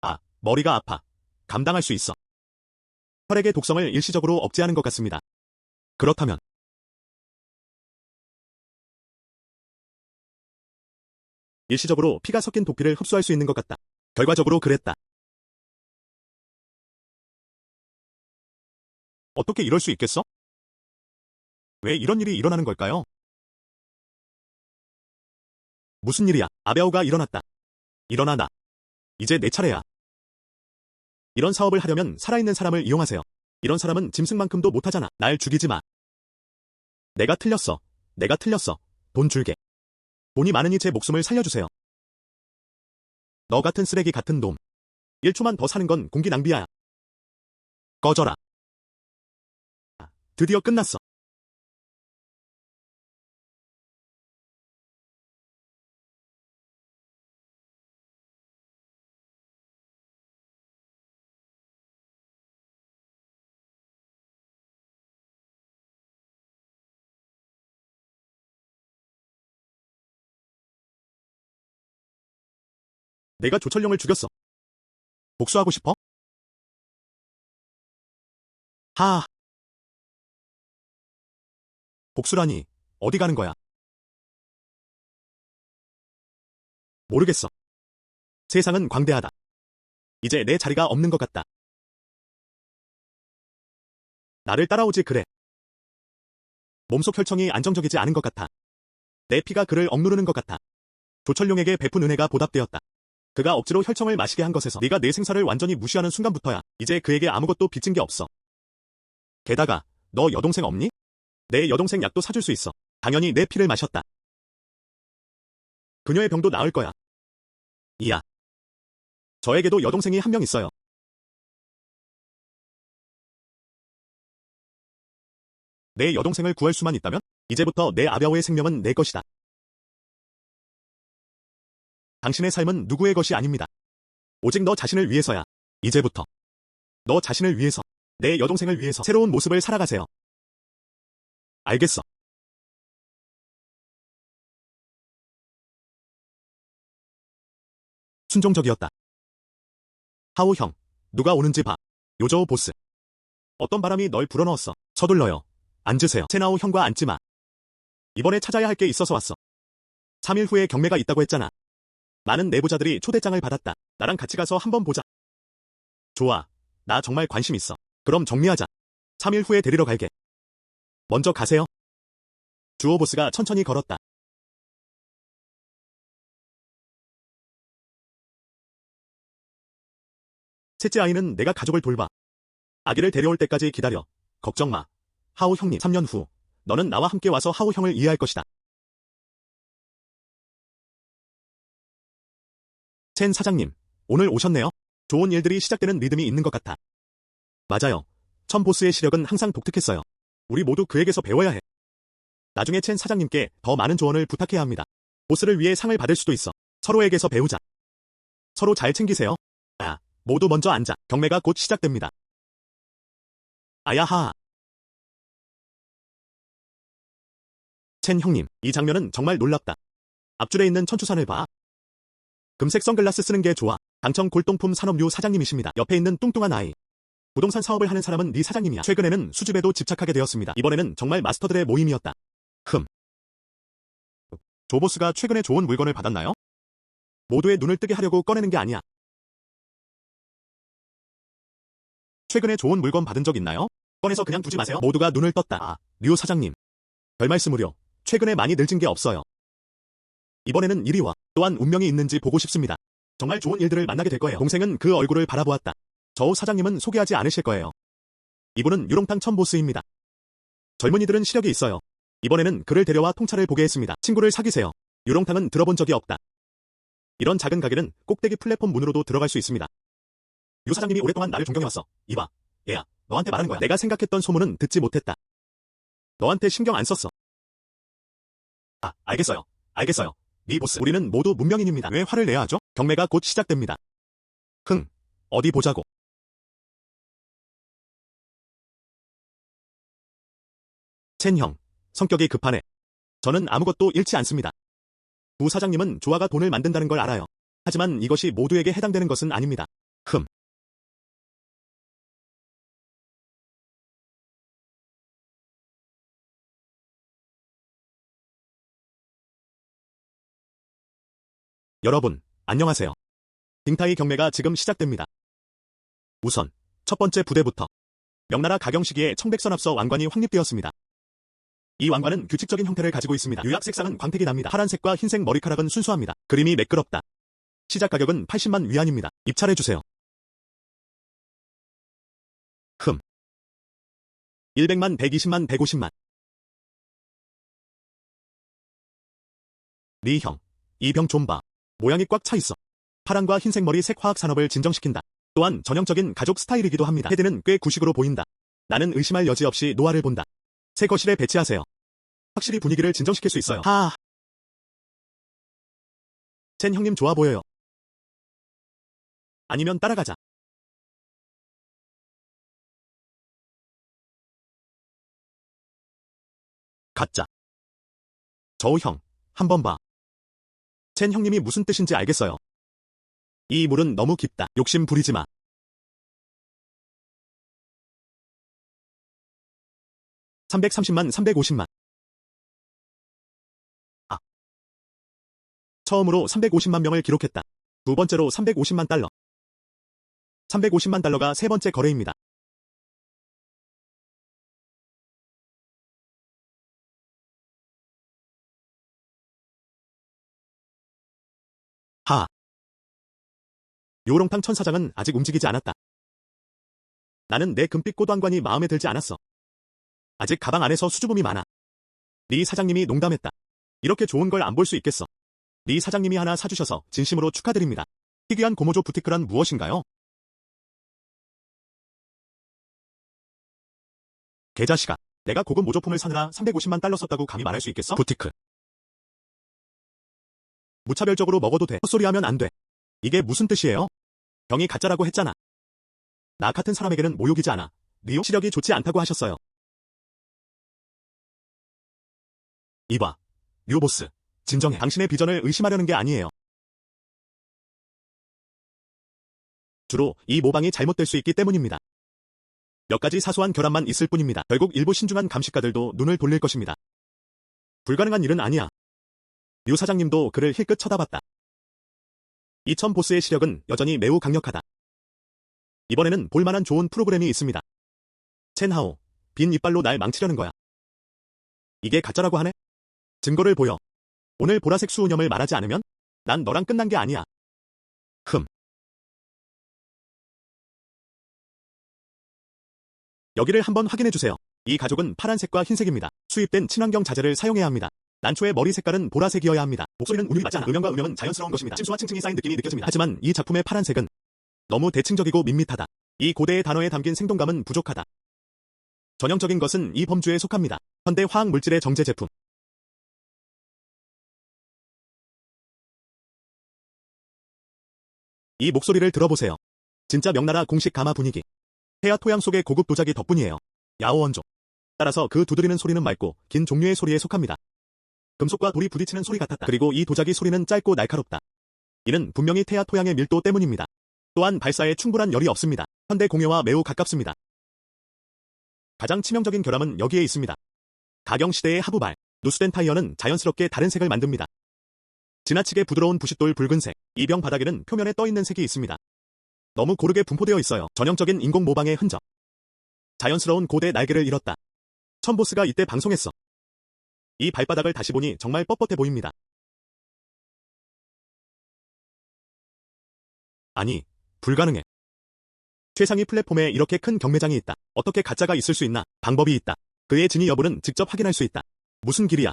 아, 머리가 아파. 감당할 수 있어. 혈액의 독성을 일시적으로 억제하는 것 같습니다. 그렇다면 일시적으로 피가 섞인 도피를 흡수할 수 있는 것 같다. 결과적으로 그랬다. 어떻게 이럴 수 있겠어? 왜 이런 일이 일어나는 걸까요? 무슨 일이야? 아베오가 일어났다. 일어나 나. 이제 내 차례야. 이런 사업을 하려면 살아있는 사람을 이용하세요. 이런 사람은 짐승만큼도 못하잖아. 날 죽이지 마. 내가 틀렸어. 내가 틀렸어. 돈 줄게. 돈이 많으니 제 목숨을 살려주세요. 너 같은 쓰레기 같은 놈. 1초만 더 사는 건 공기 낭비야. 꺼져라. 드디어 끝났어. 내가 조철룡을 죽였어. 복수하고 싶어? 하. 복수라니. 어디 가는 거야? 모르겠어. 세상은 광대하다. 이제 내 자리가 없는 것 같다. 나를 따라오지 그래. 몸속 혈청이 안정적이지 않은 것 같아. 내 피가 그를 억누르는 것 같아. 조철룡에게 베푼 은혜가 보답되었다. 그가 억지로 혈청을 마시게 한 것에서 네가 내 생사를 완전히 무시하는 순간부터야. 이제 그에게 아무것도 빚진 게 없어. 게다가 너 여동생 없니? 내 여동생 약도 사줄 수 있어. 당연히 내 피를 마셨다. 그녀의 병도 나을 거야. 이야. 저에게도 여동생이 한 명 있어요. 내 여동생을 구할 수만 있다면? 이제부터 내 아베오의 생명은 내 것이다. 당신의 삶은 누구의 것이 아닙니다. 오직 너 자신을 위해서야. 이제부터 너 자신을 위해서, 내 여동생을 위해서 새로운 모습을 살아가세요. 알겠어. 순종적이었다. 하우 형, 누가 오는지 봐. 요저우 보스. 어떤 바람이 널 불어넣었어. 서둘러요. 앉으세요. 세나오 형과 앉지 마. 이번에 찾아야 할 게 있어서 왔어. 3일 후에 경매가 있다고 했잖아. 많은 내부자들이 초대장을 받았다. 나랑 같이 가서 한번 보자. 좋아. 나 정말 관심 있어. 그럼 정리하자. 3일 후에 데리러 갈게. 먼저 가세요. 주오 보스가 천천히 걸었다. 셋째 아이는 내가 가족을 돌봐. 아기를 데려올 때까지 기다려. 걱정 마. 하우 형님, 3년 후 너는 나와 함께 와서 하우 형을 이해할 것이다. 첸 사장님, 오늘 오셨네요. 좋은 일들이 시작되는 리듬이 있는 것 같아. 맞아요. 천 보스의 시력은 항상 독특했어요. 우리 모두 그에게서 배워야 해. 나중에 첸 사장님께 더 많은 조언을 부탁해야 합니다. 보스를 위해 상을 받을 수도 있어. 서로에게서 배우자. 서로 잘 챙기세요. 모두 먼저 앉아. 경매가 곧 시작됩니다. 아야하. 첸 형님, 이 장면은 정말 놀랍다. 앞줄에 있는 천추산을 봐. 금색 선글라스 쓰는 게 좋아. 당청 골동품 산업유 사장님이십니다. 옆에 있는 뚱뚱한 아이. 부동산 사업을 하는 사람은 네 사장님이야. 최근에는 수줍에도 집착하게 되었습니다. 이번에는 정말 마스터들의 모임이었다. 조보스가 최근에 좋은 물건을 받았나요? 모두의 눈을 뜨게 하려고 꺼내는 게 아니야. 최근에 좋은 물건 받은 적 있나요? 꺼내서 그냥 두지 마세요. 모두가 눈을 떴다. 류 사장님. 별말씀으려. 최근에 많이 늘진 게 없어요. 이번에는 이리 와. 또한 운명이 있는지 보고 싶습니다. 정말 좋은 일들을 만나게 될 거예요. 동생은 그 얼굴을 바라보았다. 저우 사장님은 소개하지 않으실 거예요. 이분은 유롱탕 천보스입니다. 젊은이들은 시력이 있어요. 이번에는 그를 데려와 통찰을 보게 했습니다. 친구를 사귀세요. 유롱탕은 들어본 적이 없다. 이런 작은 가게는 꼭대기 플랫폼 문으로도 들어갈 수 있습니다. 유 사장님이 오랫동안 나를 존경해왔어. 이봐. 얘야, 너한테 말하는 거야. 내가 생각했던 소문은 듣지 못했다. 너한테 신경 안 썼어. 알겠어요. 알겠어요. 네 보스. 우리는 모두 문명인입니다. 왜 화를 내야 하죠? 경매가 곧 시작됩니다. 어디 보자고. 첸 형, 성격이 급하네. 저는 아무것도 잃지 않습니다. 부 사장님은 조아가 돈을 만든다는 걸 알아요. 하지만 이것이 모두에게 해당되는 것은 아닙니다. 여러분, 안녕하세요. 딩타이 경매가 지금 시작됩니다. 우선, 첫 번째 부대부터. 명나라 가경 시기에 청백선 앞서 왕관이 확립되었습니다. 이 왕관은 규칙적인 형태를 가지고 있습니다. 유약 색상은 광택이 납니다. 파란색과 흰색 머리카락은 순수합니다. 그림이 매끄럽다. 시작 가격은 80만 위안입니다. 입찰해주세요. 100만, 120만, 150만. 리 형, 이 병 좀 봐. 모양이 꽉 차 있어. 파란과 흰색 머리 색 화학 산업을 진정시킨다. 또한 전형적인 가족 스타일이기도 합니다. 헤드는 꽤 구식으로 보인다. 나는 의심할 여지 없이 노화를 본다. 새 거실에 배치하세요. 확실히 분위기를 진정시킬 수 있어요. 첸 형님 좋아 보여요. 아니면 따라가자. 가짜. 저우 형, 한번 봐. 첸 형님이 무슨 뜻인지 알겠어요. 이 물은 너무 깊다. 욕심 부리지 마. 330만, 350만. 처음으로 350만 명을 기록했다. 두 번째로 350만 달러. 350만 달러가 세 번째 거래입니다. 요롱탕 천 사장은 아직 움직이지 않았다. 나는 내 금빛 꽃왕관이 마음에 들지 않았어. 아직 가방 안에서 수줍음이 많아. 네 사장님이 농담했다. 이렇게 좋은 걸 안 볼 수 있겠어. 네 사장님이 하나 사주셔서 진심으로 축하드립니다. 희귀한 고모조 부티크란 무엇인가요? 개자식아, 내가 고급 모조품을 사느라 350만 달러 썼다고 감히 말할 수 있겠어? 부티크. 무차별적으로 먹어도 돼. 헛소리하면 안 돼. 이게 무슨 뜻이에요? 병이 가짜라고 했잖아. 나 같은 사람에게는 모욕이지 않아. 리오 시력이 좋지 않다고 하셨어요. 이봐, 류 보스. 진정해. 당신의 비전을 의심하려는 게 아니에요. 주로 이 모방이 잘못될 수 있기 때문입니다. 몇 가지 사소한 결함만 있을 뿐입니다. 결국 일부 신중한 감식가들도 눈을 돌릴 것입니다. 불가능한 일은 아니야. 류 사장님도 그를 힐끗 쳐다봤다. 이천 보스의 시력은 여전히 매우 강력하다. 이번에는 볼만한 좋은 프로그램이 있습니다. 첸하오, 빈 이빨로 날 망치려는 거야. 이게 가짜라고 하네? 증거를 보여. 오늘 보라색 수은염을 말하지 않으면? 난 너랑 끝난 게 아니야. 여기를 한번 확인해주세요. 이 가죽은 파란색과 흰색입니다. 수입된 친환경 자재를 사용해야 합니다. 난초의 머리 색깔은 보라색이어야 합니다. 목소리는 운율이 맞지 않아. 음영과 음영은 자연스러운 것입니다. 심수와 층층이 쌓인 느낌이 느껴집니다. 하지만 이 작품의 파란색은 너무 대칭적이고 밋밋하다. 이 고대의 단어에 담긴 생동감은 부족하다. 전형적인 것은 이 범주에 속합니다. 현대 화학 물질의 정제 제품. 이 목소리를 들어보세요. 진짜 명나라 공식 가마 분위기. 해와 토양 속의 고급 도자기 덕분이에요. 야오 원조. 따라서 그 두드리는 소리는 맑고 긴 종류의 소리에 속합니다. 금속과 돌이 부딪히는 소리 같았다. 그리고 이 도자기 소리는 짧고 날카롭다. 이는 분명히 태아 토양의 밀도 때문입니다. 또한 발사에 충분한 열이 없습니다. 현대 공예와 매우 가깝습니다. 가장 치명적인 결함은 여기에 있습니다. 가경시대의 하부발, 누수된 타이어는 자연스럽게 다른 색을 만듭니다. 지나치게 부드러운 부싯돌 붉은색, 이 병 바닥에는 표면에 떠있는 색이 있습니다. 너무 고르게 분포되어 있어요. 전형적인 인공 모방의 흔적. 자연스러운 고대 날개를 잃었다. 첨보스가 이때 방송했어. 이 발바닥을 다시 보니 정말 뻣뻣해 보입니다. 아니, 불가능해. 최상위 플랫폼에 이렇게 큰 경매장이 있다. 어떻게 가짜가 있을 수 있나? 방법이 있다. 그의 진위 여부는 직접 확인할 수 있다. 무슨 길이야?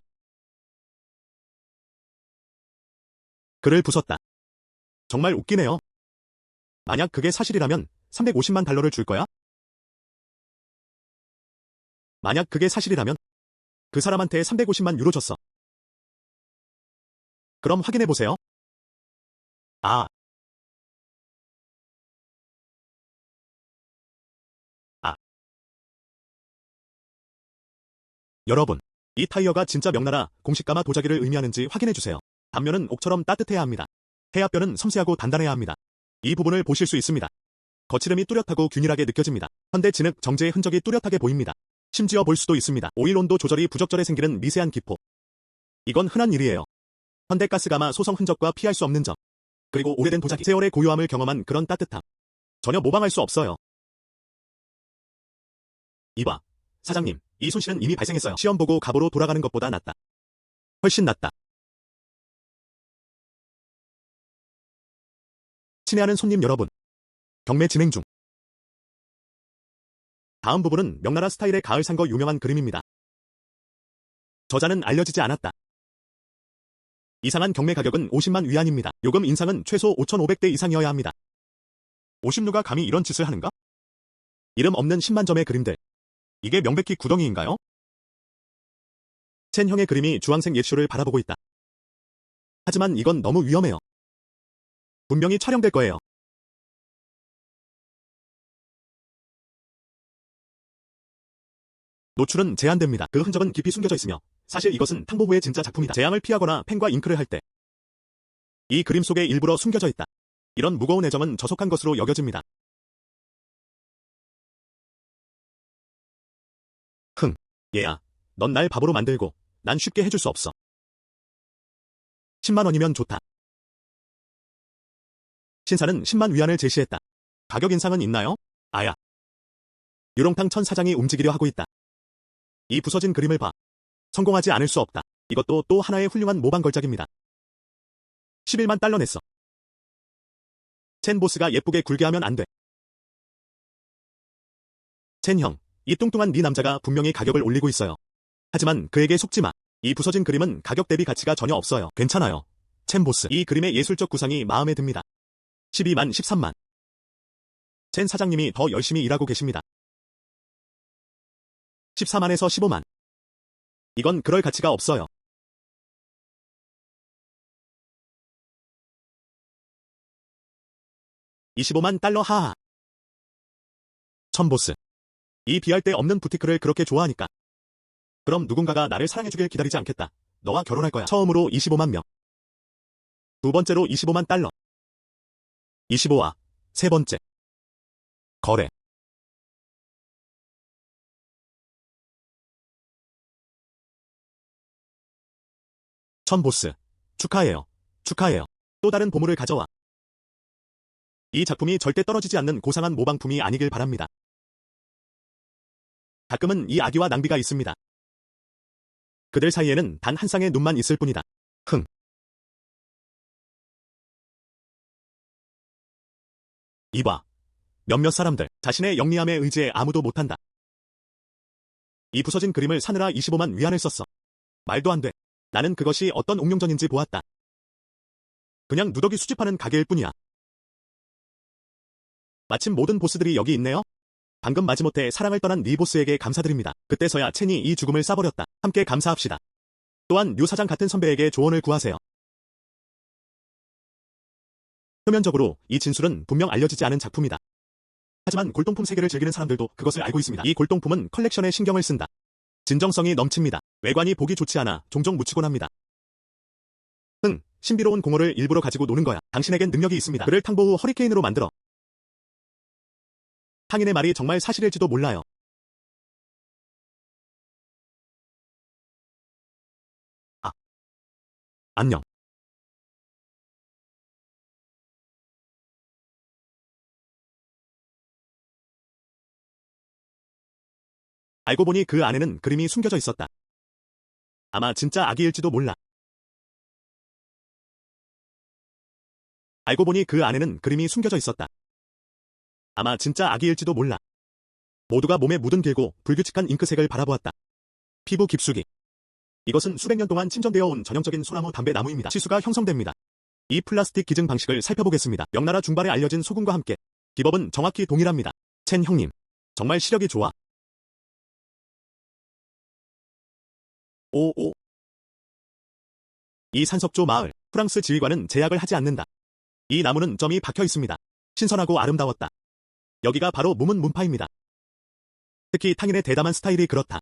글을 부쉈다. 정말 웃기네요. 만약 그게 사실이라면 350만 달러를 줄 거야? 만약 그게 사실이라면 그 사람한테 350만 유로 줬어. 그럼 확인해보세요. 아. 여러분, 이 타이어가 진짜 명나라 공식 가마 도자기를 의미하는지 확인해주세요. 단면은 옥처럼 따뜻해야 합니다. 해압뼈는 섬세하고 단단해야 합니다. 이 부분을 보실 수 있습니다. 거칠음이 뚜렷하고 균일하게 느껴집니다. 현대 진흙 정제의 흔적이 뚜렷하게 보입니다. 심지어 볼 수도 있습니다. 오일 온도 조절이 부적절해 생기는 미세한 기포. 이건 흔한 일이에요. 현대 가스가마 소성 흔적과 피할 수 없는 점. 그리고 오래된 도자기, 세월의 고요함을 경험한 그런 따뜻함. 전혀 모방할 수 없어요. 이봐, 사장님, 이 손실은 이미 발생했어요. 시험 보고 갑오로 돌아가는 것보다 낫다. 훨씬 낫다. 친애하는 손님 여러분. 경매 진행 중. 다음 부분은 명나라 스타일의 가을 산거 유명한 그림입니다. 저자는 알려지지 않았다. 이상한 경매 가격은 50만 위안입니다. 요금 인상은 최소 5,500대 이상이어야 합니다. 오십누가 감히 이런 짓을 하는가? 이름 없는 10만 점의 그림들. 이게 명백히 구덩이인가요? 첸 형의 그림이 주황색 예쇼를 바라보고 있다. 하지만 이건 너무 위험해요. 분명히 촬영될 거예요. 노출은 제한됩니다. 그 흔적은 깊이 숨겨져 있으며 사실 이것은 탕보부의 진짜 작품이다. 재앙을 피하거나 펜과 잉크를 할 때 이 그림 속에 일부러 숨겨져 있다. 이런 무거운 애정은 저속한 것으로 여겨집니다. 흥, 얘야. 넌 날 바보로 만들고 난 쉽게 해줄 수 없어. 10만 원이면 좋다. 신사는 10만 위안을 제시했다. 가격 인상은 있나요? 아야. 유롱탕 천 사장이 움직이려 하고 있다. 이 부서진 그림을 봐. 성공하지 않을 수 없다. 이것도 또 하나의 훌륭한 모방 걸작입니다. 11만 달러 냈어. 첸 보스가 예쁘게 굴게 하면 안 돼. 첸 형, 이 뚱뚱한 네 남자가 분명히 가격을 올리고 있어요. 하지만 그에게 속지 마. 이 부서진 그림은 가격 대비 가치가 전혀 없어요. 괜찮아요. 첸 보스, 이 그림의 예술적 구상이 마음에 듭니다. 12만, 13만. 첸 사장님이 더 열심히 일하고 계십니다. 14만에서 15만. 이건 그럴 가치가 없어요. 25만 달러 하하. 천 보스. 이 비할 데 없는 부티크를 그렇게 좋아하니까. 그럼 누군가가 나를 사랑해주길 기다리지 않겠다. 너와 결혼할 거야. 처음으로 25만 명. 두 번째로 25만 달러. 25와 세 번째. 거래. 천 보스. 축하해요. 축하해요. 또 다른 보물을 가져와. 이 작품이 절대 떨어지지 않는 고상한 모방품이 아니길 바랍니다. 가끔은 이 악의와 낭비가 있습니다. 그들 사이에는 단 한 쌍의 눈만 있을 뿐이다. 흥. 이봐. 몇몇 사람들, 자신의 영리함에 의지해 아무도 못한다. 이 부서진 그림을 사느라 25만 위안을 썼어. 말도 안 돼. 나는 그것이 어떤 옥룡전인지 보았다. 그냥 누더기 수집하는 가게일 뿐이야. 마침 모든 보스들이 여기 있네요. 방금 마지못해 사랑을 떠난 리 보스에게 감사드립니다. 그때서야 첸이 이 죽음을 싸버렸다. 함께 감사합시다. 또한 류 사장 같은 선배에게 조언을 구하세요. 표면적으로 이 진술은 분명 알려지지 않은 작품이다. 하지만 골동품 세계를 즐기는 사람들도 그것을 알고 있습니다. 이 골동품은 컬렉션에 신경을 쓴다. 진정성이 넘칩니다. 외관이 보기 좋지 않아 종종 묻히곤 합니다. 신비로운 공허를 일부러 가지고 노는 거야. 당신에겐 능력이 있습니다. 그를 탕보 후 허리케인으로 만들어. 탕인의 말이 정말 사실일지도 몰라요. 아, 안녕. 알고 보니 그 안에는 그림이 숨겨져 있었다. 아마 진짜 아기일지도 몰라. 알고 보니 그 안에는 그림이 숨겨져 있었다. 아마 진짜 아기일지도 몰라. 모두가 몸에 묻은 길고 불규칙한 잉크색을 바라보았다. 피부 깊숙이. 이것은 수백 년 동안 침전되어 온 전형적인 소나무 담배 나무입니다. 치수가 형성됩니다. 이 플라스틱 기증 방식을 살펴보겠습니다. 명나라 중발에 알려진 소금과 함께 기법은 정확히 동일합니다. 첸 형님, 정말 시력이 좋아. 오오. 이 산석조 마을, 프랑스 지휘관은 제약을 하지 않는다. 이 나무는 점이 박혀 있습니다. 신선하고 아름다웠다. 여기가 바로 무문 문파입니다. 특히 탕인의 대담한 스타일이 그렇다.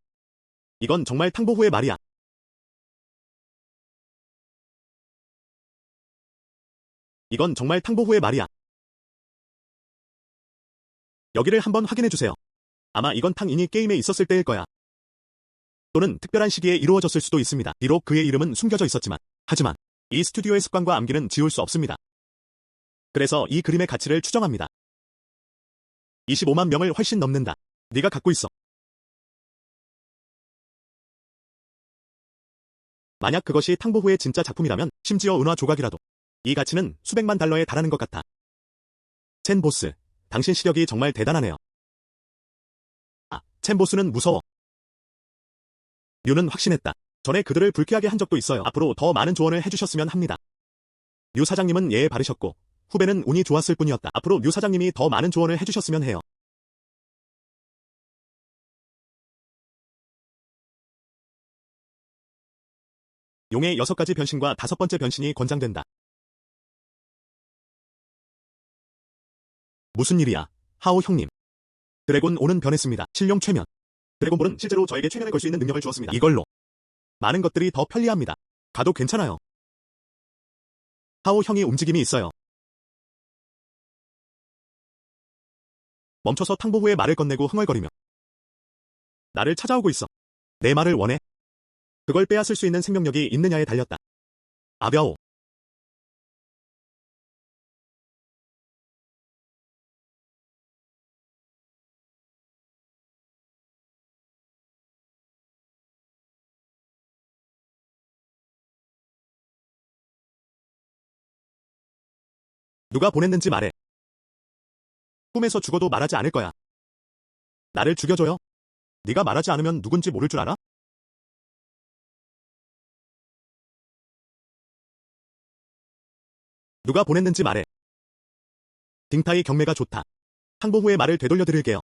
이건 정말 탕보 후의 말이야. 이건 정말 탕보 후의 말이야. 여기를 한번 확인해주세요. 아마 이건 탕인이 게임에 있었을 때일 거야. 또는 특별한 시기에 이루어졌을 수도 있습니다. 비록 그의 이름은 숨겨져 있었지만, 하지만 이 스튜디오의 습관과 암기는 지울 수 없습니다. 그래서 이 그림의 가치를 추정합니다. 25만 명을 훨씬 넘는다. 네가 갖고 있어. 만약 그것이 탕보 후의 진짜 작품이라면 심지어 은화 조각이라도 이 가치는 수백만 달러에 달하는 것 같아. 첸 보스, 당신 시력이 정말 대단하네요. 첸 보스는 무서워. 류는 확신했다. 전에 그들을 불쾌하게 한 적도 있어요. 앞으로 더 많은 조언을 해주셨으면 합니다. 류 사장님은 예에 바르셨고 후배는 운이 좋았을 뿐이었다. 앞으로 류 사장님이 더 많은 조언을 해주셨으면 해요. 용의 6가지 변신과 5번째 변신이 권장된다. 무슨 일이야, 하오 형님. 드래곤 오는 변했습니다. 신령 최면. 드래곤볼은 실제로 저에게 최면을 걸 수 있는 능력을 주었습니다. 이걸로 많은 것들이 더 편리합니다. 가도 괜찮아요. 하오 형이 움직임이 있어요. 멈춰서 탕보 후에 말을 건네고 흥얼거리며 나를 찾아오고 있어. 내 말을 원해. 그걸 빼앗을 수 있는 생명력이 있느냐에 달렸다. 아벼오. 누가 보냈는지 말해. 꿈에서 죽어도 말하지 않을 거야. 나를 죽여줘요. 네가 말하지 않으면 누군지 모를 줄 알아? 누가 보냈는지 말해. 딩타이 경매가 좋다. 탕보 후의 말을 되돌려 드릴게요.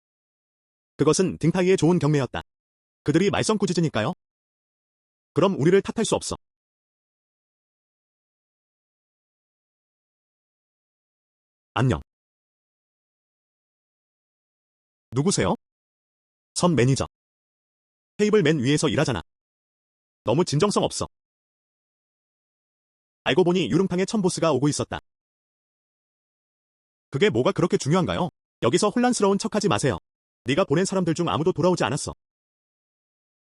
그것은 딩타이의 좋은 경매였다. 그들이 말썽꾸짖으니까요. 그럼 우리를 탓할 수 없어. 안녕. 누구세요? 선 매니저. 테이블 맨 위에서 일하잖아. 너무 진정성 없어. 알고 보니 유릉탕의 첨보스가 오고 있었다. 그게 뭐가 그렇게 중요한가요? 여기서 혼란스러운 척하지 마세요. 네가 보낸 사람들 중 아무도 돌아오지 않았어.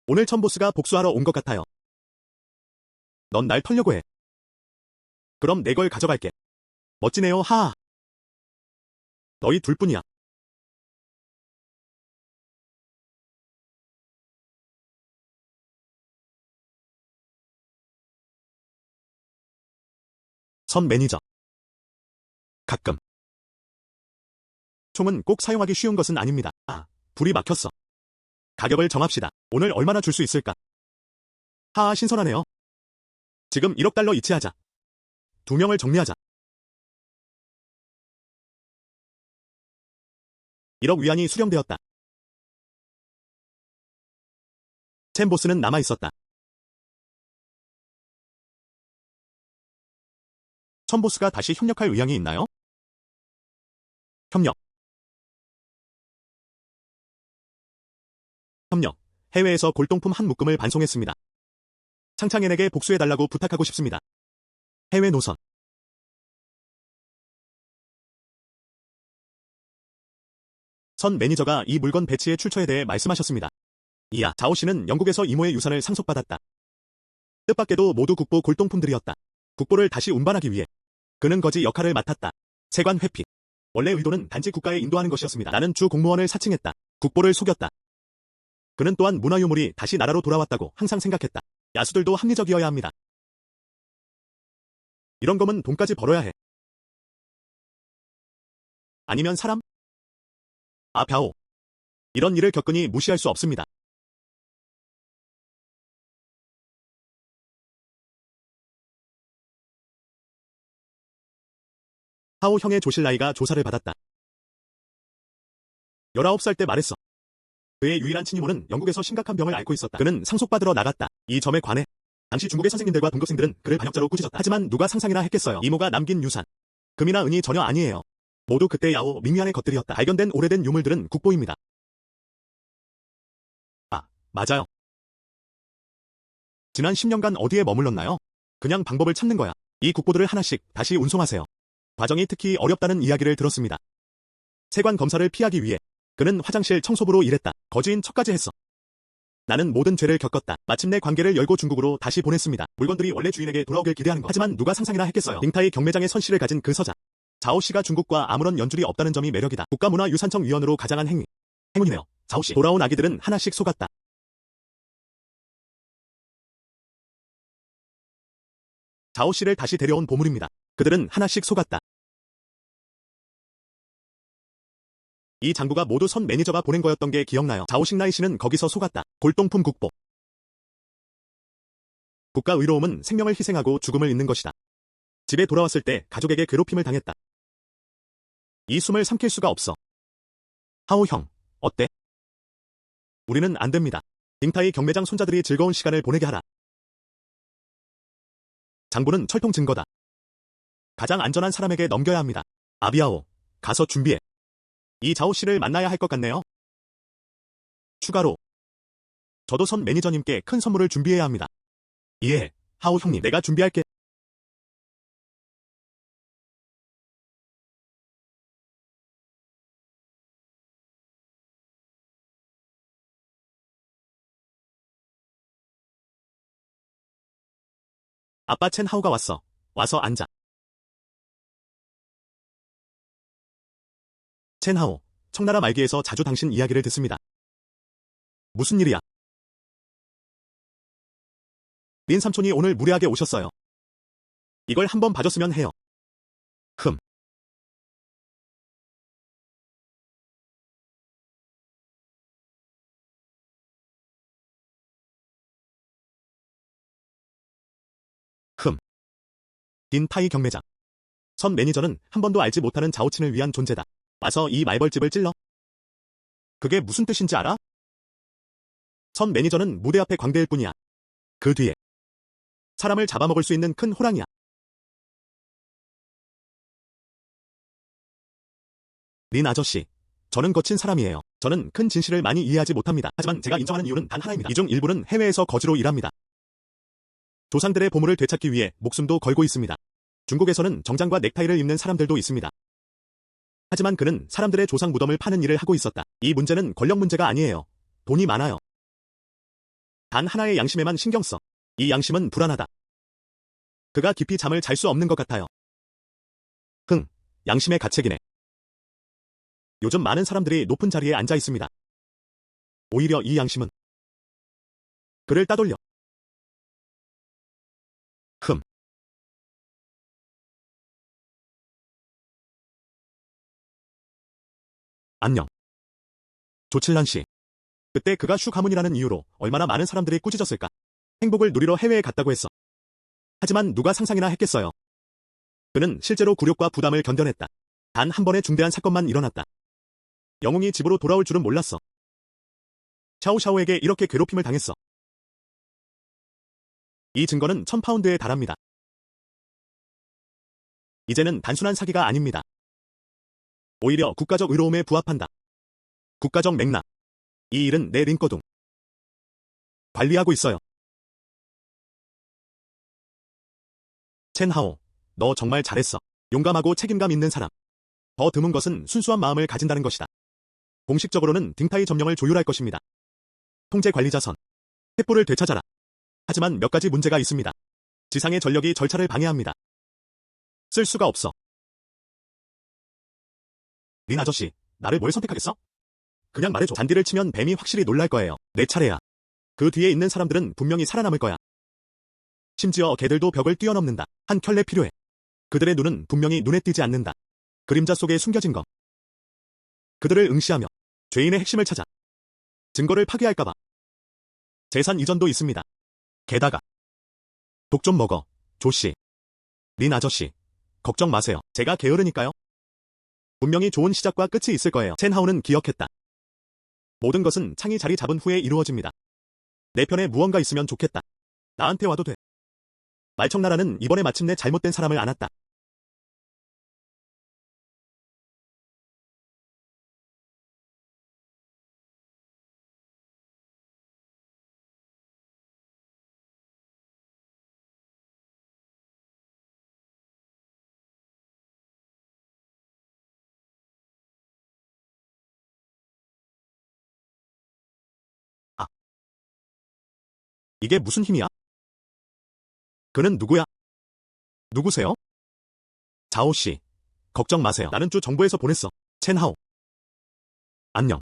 오늘 첨보스가 복수하러 온 것 같아요. 넌 날 털려고 해. 그럼 내 걸 가져갈게. 멋지네요, 하하. 너희 둘뿐이야. 선 매니저. 가끔. 총은 꼭 사용하기 쉬운 것은 아닙니다. 불이 막혔어. 가격을 정합시다. 오늘 얼마나 줄 수 있을까? 하하, 신선하네요. 지금 1억 달러 이체하자. 2명을 정리하자. 1억 위안이 수령되었다. chen 보스는 남아있었다. 천 보스가 다시 협력할 의향이 있나요? 협력. 해외에서 골동품 한 묶음을 반송했습니다. 창창엔에게 복수해달라고 부탁하고 싶습니다. 해외 노선. 선 매니저가 이 물건 배치의 출처에 대해 말씀하셨습니다. 이야, 자오 씨는 영국에서 이모의 유산을 상속받았다. 뜻밖에도 모두 국보 골동품들이었다. 국보를 다시 운반하기 위해 그는 거지 역할을 맡았다. 세관 회피. 원래 의도는 단지 국가에 인도하는 것이었습니다. 나는 주 공무원을 사칭했다. 국보를 속였다. 그는 또한 문화유물이 다시 나라로 돌아왔다고 항상 생각했다. 야수들도 합리적이어야 합니다. 이런 거면 돈까지 벌어야 해. 아니면 사람? 아, 벼오. 이런 일을 겪으니 무시할 수 없습니다. 하오 형의 조실라이가 조사를 받았다. 19살 때 말했어. 그의 유일한 친이모는 영국에서 심각한 병을 앓고 있었다. 그는 상속받으러 나갔다. 이 점에 관해 당시 중국의 선생님들과 동급생들은 그를 반역자로 꾸짖었다. 하지만 누가 상상이나 했겠어요. 이모가 남긴 유산. 금이나 은이 전혀 아니에요. 모두 그때 야오 밍미안의 것들이었다. 발견된 오래된 유물들은 국보입니다. 아, 맞아요. 지난 10년간 어디에 머물렀나요? 그냥 방법을 찾는 거야. 이 국보들을 하나씩 다시 운송하세요. 과정이 특히 어렵다는 이야기를 들었습니다. 세관 검사를 피하기 위해 그는 화장실 청소부로 일했다. 거지인 척까지 했어. 나는 모든 죄를 겪었다. 마침내 관계를 열고 중국으로 다시 보냈습니다. 물건들이 원래 주인에게 돌아오길 기대하는 것. 하지만 누가 상상이나 했겠어요. 링타이 경매장의 선씨를 가진 그 서자. 자오 씨가 중국과 아무런 연줄이 없다는 점이 매력이다. 국가문화유산청 위원으로 가장한 행위. 행운이네요. 자오 씨. 돌아온 아기들은 하나씩 속았다. 자오 씨를 다시 데려온 보물입니다. 그들은 하나씩 속았다. 이 장부가 모두 선 매니저가 보낸 거였던 게 기억나요. 자오 싱라이 씨는 거기서 속았다. 골동품 국보. 국가 의로움은 생명을 희생하고 죽음을 잇는 것이다. 집에 돌아왔을 때 가족에게 괴롭힘을 당했다. 이 숨을 삼킬 수가 없어. 하오 형, 어때? 우리는 안 됩니다. 링타이 경매장 손자들이 즐거운 시간을 보내게 하라. 장부는 철통 증거다. 가장 안전한 사람에게 넘겨야 합니다. 아비아오, 가서 준비해. 이 자오 씨를 만나야 할 것 같네요. 추가로 저도 선 매니저님께 큰 선물을 준비해야 합니다. 예, 하오 형님, 내가 준비할게. 아빠 첸 하오가 왔어. 와서 앉아. 첸 하오, 청나라 말기에서 자주 당신 이야기를 듣습니다. 무슨 일이야? 린 삼촌이 오늘 무례하게 오셨어요. 이걸 한번 봐줬으면 해요. 흠. 흠. 린 타이 경매장. 선 매니저는 한 번도 알지 못하는 자오친을 위한 존재다. 와서 이 말벌집을 찔러? 그게 무슨 뜻인지 알아? 선 매니저는 무대 앞에 광대일 뿐이야. 그 뒤에 사람을 잡아먹을 수 있는 큰 호랑이야. 린 아저씨, 저는 거친 사람이에요. 저는 큰 진실을 많이 이해하지 못합니다. 하지만 제가 인정하는 이유는 단 하나입니다. 이 중 일부는 해외에서 거지로 일합니다. 조상들의 보물을 되찾기 위해 목숨도 걸고 있습니다. 중국에서는 정장과 넥타이를 입는 사람들도 있습니다. 하지만 그는 사람들의 조상 무덤을 파는 일을 하고 있었다. 이 문제는 권력 문제가 아니에요. 돈이 많아요. 단 하나의 양심에만 신경 써. 이 양심은 불안하다. 그가 깊이 잠을 잘 수 없는 것 같아요. 양심의 가책이네. 요즘 많은 사람들이 높은 자리에 앉아 있습니다. 오히려 이 양심은 그를 따돌려. 안녕. 조칠란 씨. 그때 그가 슈 가문이라는 이유로 얼마나 많은 사람들이 꾸짖었을까. 행복을 누리러 해외에 갔다고 했어. 하지만 누가 상상이나 했겠어요. 그는 실제로 굴욕과 부담을 견뎌냈다. 단 한 번의 중대한 사건만 일어났다. 영웅이 집으로 돌아올 줄은 몰랐어. 샤오샤오에게 이렇게 괴롭힘을 당했어. 이 증거는 1000파운드에 달합니다. 이제는 단순한 사기가 아닙니다. 오히려 국가적 의로움에 부합한다. 국가적 맥락. 이 일은 내 링거둥. 관리하고 있어요. 첸하오, 너 정말 잘했어. 용감하고 책임감 있는 사람. 더 드문 것은 순수한 마음을 가진다는 것이다. 공식적으로는 딩타이 점령을 조율할 것입니다. 통제 관리자선. 횃불을 되찾아라. 하지만 몇 가지 문제가 있습니다. 지상의 전력이 절차를 방해합니다. 쓸 수가 없어. 린 아저씨, 나를 뭘 선택하겠어? 그냥 말해줘. 잔디를 치면 뱀이 확실히 놀랄 거예요. 내 차례야. 그 뒤에 있는 사람들은 분명히 살아남을 거야. 심지어 개들도 벽을 뛰어넘는다. 한 켤레 필요해. 그들의 눈은 분명히 눈에 띄지 않는다. 그림자 속에 숨겨진 것. 그들을 응시하며 죄인의 핵심을 찾아 증거를 파괴할까봐. 재산 이전도 있습니다. 게다가 독 좀 먹어, 조씨. 린 아저씨, 걱정 마세요. 제가 게으르니까요. 분명히 좋은 시작과 끝이 있을 거예요. 첸하오는 기억했다. 모든 것은 창이 자리 잡은 후에 이루어집니다. 내 편에 무언가 있으면 좋겠다. 나한테 와도 돼. 말청나라는 이번에 마침내 잘못된 사람을 안았다. 아, 이게 무슨 힘이야? 그는 누구야? 누구세요? 자오씨, 걱정 마세요. 나는 주 정부에서 보냈어. 첸하오. 안녕.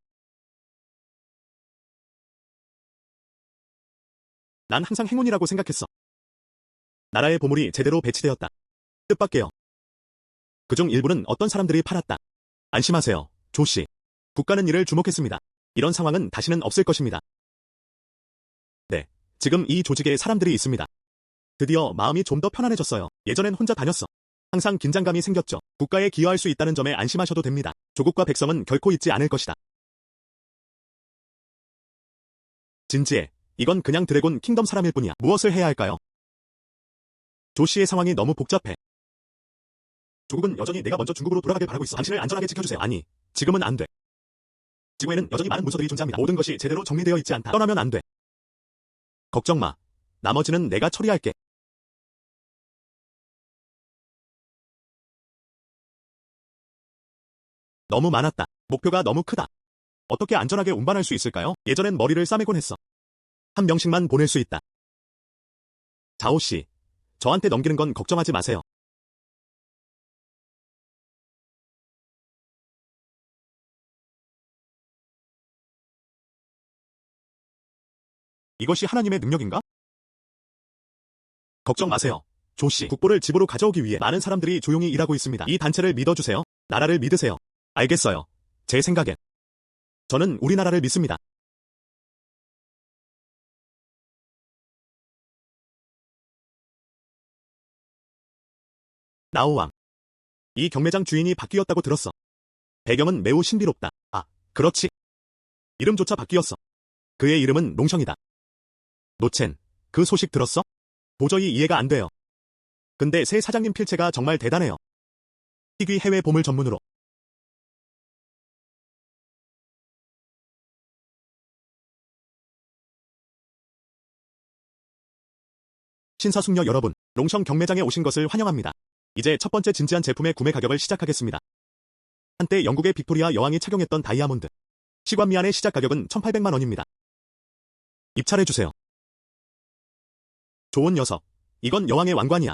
난 항상 행운이라고 생각했어. 나라의 보물이 제대로 배치되었다. 뜻밖에요. 그중 일부는 어떤 사람들이 팔았다. 안심하세요, 조씨. 국가는 이를 주목했습니다. 이런 상황은 다시는 없을 것입니다. 네, 지금 이 조직에 사람들이 있습니다. 드디어 마음이 좀 더 편안해졌어요. 예전엔 혼자 다녔어. 항상 긴장감이 생겼죠. 국가에 기여할 수 있다는 점에 안심하셔도 됩니다. 조국과 백성은 결코 잊지 않을 것이다. 진지해. 이건 그냥 드래곤 킹덤 사람일 뿐이야. 무엇을 해야 할까요? 조씨의 상황이 너무 복잡해. 조국은 여전히 내가 먼저 중국으로 돌아가길 바라고 있어. 당신을 안전하게 지켜주세요. 아니, 지금은 안 돼. 지구에는 여전히 많은 문서들이 존재합니다. 모든 것이 제대로 정리되어 있지 않다. 떠나면 안 돼. 걱정 마. 나머지는 내가 처리할게. 너무 많았다. 목표가 너무 크다. 어떻게 안전하게 운반할 수 있을까요? 예전엔 머리를 싸매곤 했어. 한 명씩만 보낼 수 있다. 자오씨, 저한테 넘기는 건 걱정하지 마세요. 이것이 하나님의 능력인가? 걱정 마세요. 조씨, 국보를 집으로 가져오기 위해 많은 사람들이 조용히 일하고 있습니다. 이 단체를 믿어주세요. 나라를 믿으세요. 알겠어요. 제 생각엔. 저는 우리나라를 믿습니다. 나오왕. 이 경매장 주인이 바뀌었다고 들었어. 배경은 매우 신비롭다. 아, 그렇지. 이름조차 바뀌었어. 그의 이름은 롱션이다. 노첸, 그 소식 들었어? 도저히 이해가 안 돼요. 근데 새 사장님 필체가 정말 대단해요. 희귀 해외 보물 전문으로. 신사숙녀 여러분, 롱션 경매장에 오신 것을 환영합니다. 이제 첫 번째 진지한 제품의 구매 가격을 시작하겠습니다. 한때 영국의 빅토리아 여왕이 착용했던 다이아몬드. 시관미안의 시작 가격은 1800만 원입니다. 입찰해주세요. 좋은 녀석. 이건 여왕의 왕관이야.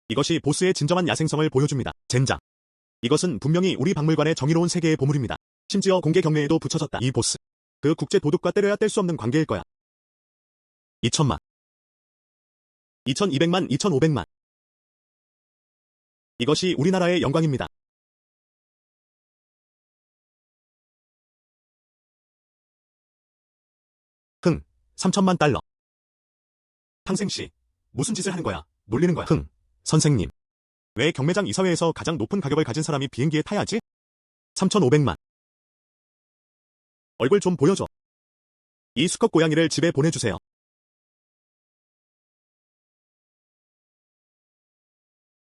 이것이 보스의 진정한 야생성을 보여줍니다. 젠장. 이것은 분명히 우리 박물관의 정의로운 세계의 보물입니다. 심지어 공개 경매에도 붙여졌다. 이 보스. 그 국제 도둑과 때려야 뗄 수 없는 관계일 거야. 2000만. 2200만, 2500만. 이것이 우리나라의 영광입니다. 흥, 3000만 달러. 탕생씨, 무슨 짓을 하는 거야? 놀리는 거야? 선생님. 왜 경매장 이사회에서 가장 높은 가격을 가진 사람이 비행기에 타야지? 3,500만. 얼굴 좀 보여줘. 이 수컷 고양이를 집에 보내주세요.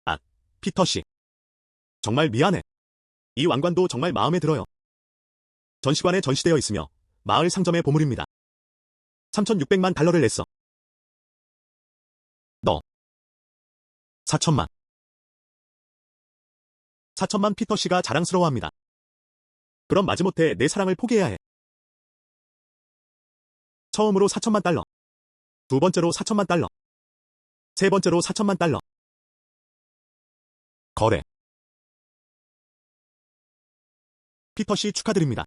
아, 피터 씨. 정말 미안해. 이 왕관도 정말 마음에 들어요. 전시관에 전시되어 있으며 마을 상점의 보물입니다. 3,600만 달러를 냈어. 너. 4천만. 4천만 피터 씨가 자랑스러워합니다. 그럼 마지못해 내 사랑을 포기해야 해. 처음으로 4천만 달러. 두 번째로 4천만 달러. 세 번째로 4천만 달러. 거래. 피터 씨 축하드립니다.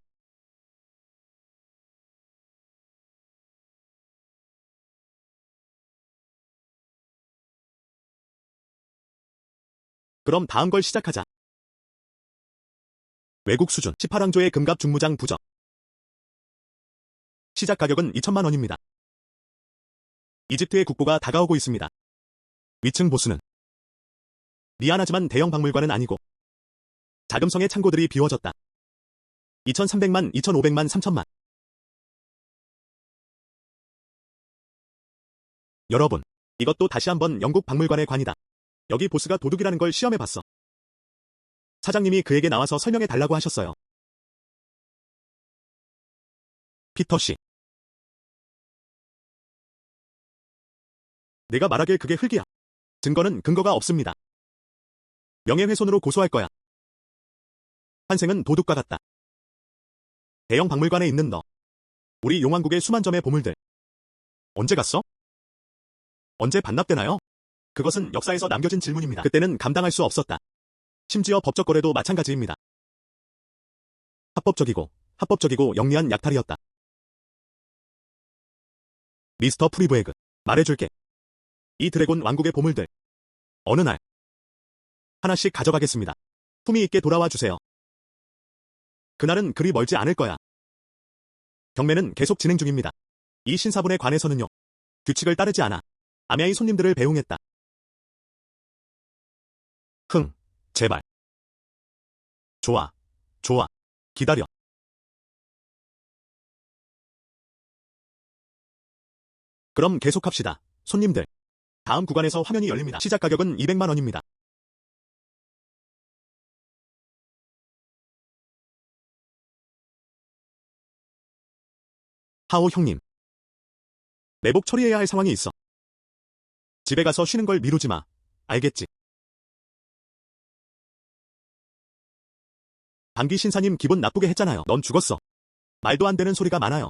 그럼 다음 걸 시작하자. 외국 수준 18왕조의 금갑 중무장 부적. 시작 가격은 2천만 원입니다. 이집트의 국보가 다가오고 있습니다. 위층 보수는 미안하지만 대형 박물관은 아니고 자금성의 창고들이 비워졌다. 2,300만, 2,500만, 3천만. 여러분, 이것도 다시 한번 영국 박물관의 관이다. 여기 보스가 도둑이라는 걸 시험해봤어. 사장님이 그에게 나와서 설명해달라고 하셨어요. 피터 씨. 내가 말하길 그게 흙이야. 증거는 근거가 없습니다. 명예훼손으로 고소할 거야. 환생은 도둑과 같다. 대형 박물관에 있는 너. 우리 용왕국의 수만 점의 보물들. 언제 갔어? 언제 반납되나요? 그것은 역사에서 남겨진 질문입니다. 그때는 감당할 수 없었다. 심지어 법적 거래도 마찬가지입니다. 합법적이고 영리한 약탈이었다. 미스터 프리브에그, 말해줄게. 이 드래곤 왕국의 보물들. 어느 날 하나씩 가져가겠습니다. 품위 있게 돌아와 주세요. 그날은 그리 멀지 않을 거야. 경매는 계속 진행 중입니다. 이 신사분에 관해서는요. 규칙을 따르지 않아 아미아의 손님들을 배웅했다. 제발. 좋아. 기다려. 그럼 계속합시다. 손님들. 다음 구간에서 화면이 열립니다. 시작 가격은 200만 원입니다. 하오 형님. 매복 처리해야 할 상황이 있어. 집에 가서 쉬는 걸 미루지 마. 알겠지? 방기 신사님 기분 나쁘게 했잖아요. 넌 죽었어. 말도 안 되는 소리가 많아요.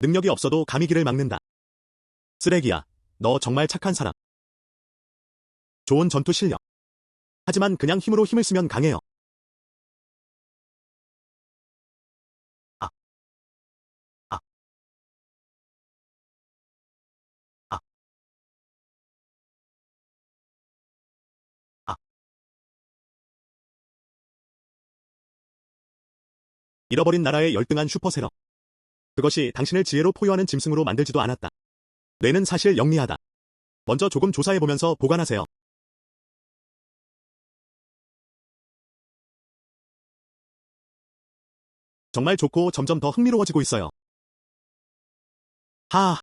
능력이 없어도 감히 길을 막는다. 쓰레기야. 너 정말 착한 사람. 좋은 전투 실력. 하지만 그냥 힘으로 힘을 쓰면 강해요. 아. 아. 아. 아. 잃어버린 나라의 열등한 슈퍼세력. 그것이 당신을 지혜로 포효하는 짐승으로 만들지도 않았다. 뇌는 사실 영리하다. 먼저 조금 조사해보면서 보관하세요. 정말 좋고 점점 더 흥미로워지고 있어요. 하.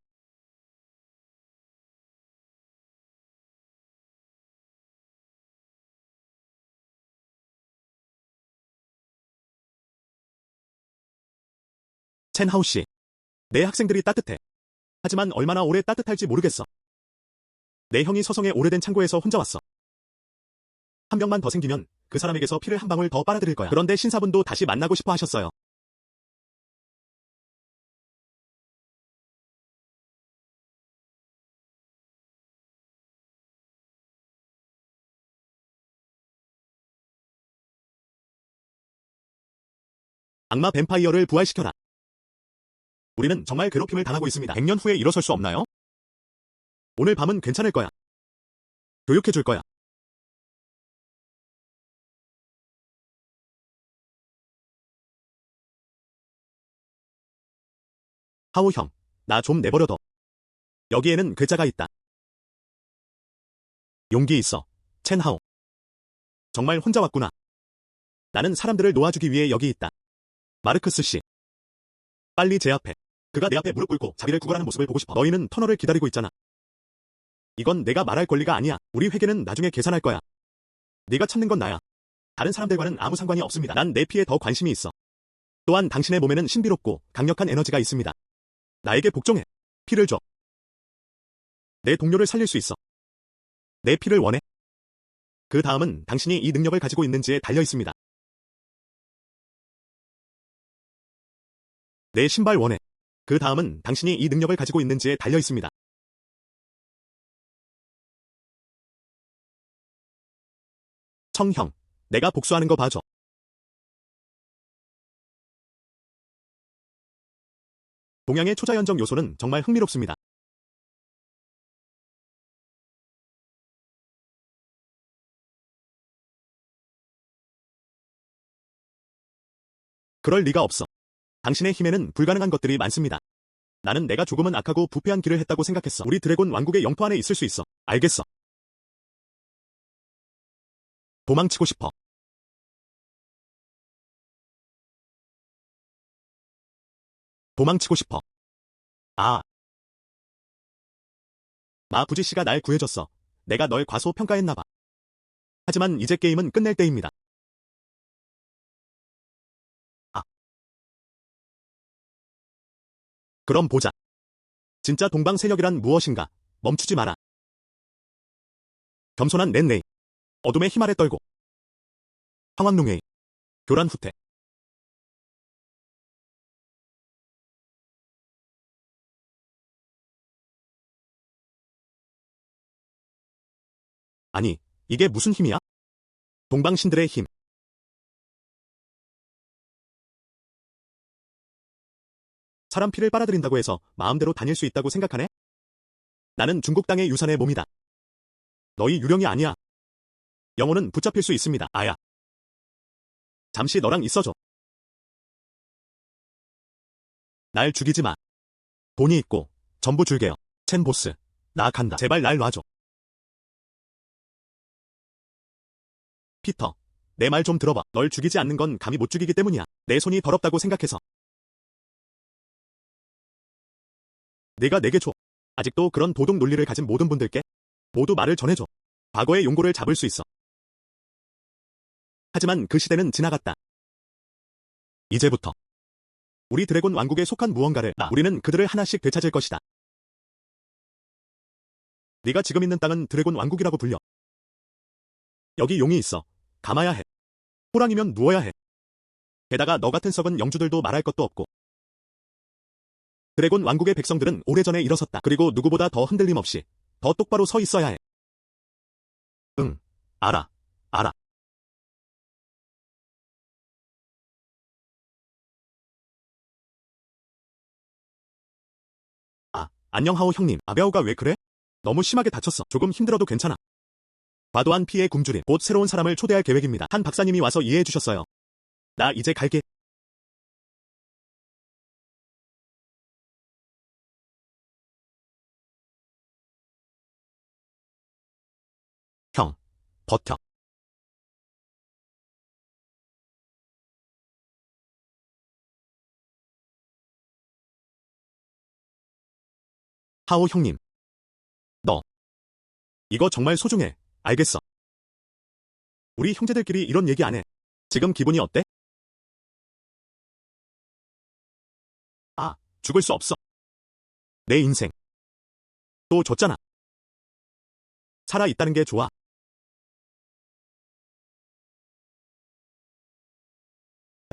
첸하우 씨. 내 학생들이 따뜻해. 하지만 얼마나 오래 따뜻할지 모르겠어. 내 형이 서성의 오래된 창고에서 혼자 왔어. 한 명만 더 생기면 그 사람에게서 피를 한 방울 더 빨아들일 거야. 그런데 신사분도 다시 만나고 싶어 하셨어요. 악마 뱀파이어를 부활시켜라. 우리는 정말 괴롭힘을 당하고 있습니다. 100년 후에 일어설 수 없나요? 오늘 밤은 괜찮을 거야. 교육해줄 거야. 하오 형, 나 좀 내버려둬. 여기에는 괴짜가 있다. 용기 있어, 첸 하오. 정말 혼자 왔구나. 나는 사람들을 놓아주기 위해 여기 있다. 마르크스 씨. 빨리 제압해. 그가 내 앞에 무릎 꿇고 자기를 구걸하는 모습을 보고 싶어. 너희는 터널을 기다리고 있잖아. 이건 내가 말할 권리가 아니야. 우리 회계는 나중에 계산할 거야. 네가 찾는 건 나야. 다른 사람들과는 아무 상관이 없습니다. 난 내 피에 더 관심이 있어. 또한 당신의 몸에는 신비롭고 강력한 에너지가 있습니다. 나에게 복종해. 피를 줘. 내 동료를 살릴 수 있어. 내 피를 원해. 그 다음은 당신이 이 능력을 가지고 있는지에 달려 있습니다. 내 신발 원해. 그 다음은 당신이 이 능력을 가지고 있는지에 달려 있습니다. 청형, 내가 복수하는 거 봐줘. 동양의 초자연적 요소는 정말 흥미롭습니다. 그럴 리가 없어. 당신의 힘에는 불가능한 것들이 많습니다. 나는 내가 조금은 악하고 부패한 길을 했다고 생각했어. 우리 드래곤 왕국의 영토 안에 있을 수 있어. 알겠어. 도망치고 싶어. 도망치고 싶어. 아. 마부지 씨가 날 구해줬어. 내가 널 과소평가했나봐. 하지만 이제 게임은 끝낼 때입니다. 아. 그럼 보자. 진짜 동방세력이란 무엇인가? 멈추지 마라. 겸손한 넷네이. 어둠의 힘 아래 떨고. 황왕룡회의. 교란 후퇴. 아니, 이게 무슨 힘이야? 동방신들의 힘. 사람 피를 빨아들인다고 해서 마음대로 다닐 수 있다고 생각하네? 나는 중국 땅의 유산의 몸이다. 너희 유령이 아니야. 영혼은 붙잡힐 수 있습니다. 아야. 잠시 너랑 있어줘. 날 죽이지 마. 돈이 있고 전부 줄게요. 첸 보스. 나 간다. 제발 날 놔줘. 피터. 내 말 좀 들어봐. 널 죽이지 않는 건 감히 못 죽이기 때문이야. 내 손이 더럽다고 생각해서. 내가 내게 줘. 아직도 그런 도둑 논리를 가진 모든 분들께 모두 말을 전해줘. 과거의 용고를 잡을 수 있어. 하지만 그 시대는 지나갔다. 이제부터 우리 드래곤 왕국에 속한 무언가를 우리는 그들을 하나씩 되찾을 것이다. 네가 지금 있는 땅은 드래곤 왕국이라고 불려. 여기 용이 있어. 감아야 해. 호랑이면 누워야 해. 게다가 너 같은 썩은 영주들도 말할 것도 없고. 드래곤 왕국의 백성들은 오래전에 일어섰다. 그리고 누구보다 더 흔들림 없이 더 똑바로 서 있어야 해. 응, 알아, 알아. 아, 안녕 하오 형님. 아베오가 왜 그래? 너무 심하게 다쳤어. 조금 힘들어도 괜찮아. 과도한 피해 굶주린 곧 새로운 사람을 초대할 계획입니다. 한 박사님이 와서 이해해 주셨어요. 나 이제 갈게. 형, 버텨. 하오 형님. 너. 이거 정말 소중해. 알겠어. 우리 형제들끼리 이런 얘기 안 해. 지금 기분이 어때? 아, 죽을 수 없어. 내 인생. 또 줬잖아. 살아있다는 게 좋아.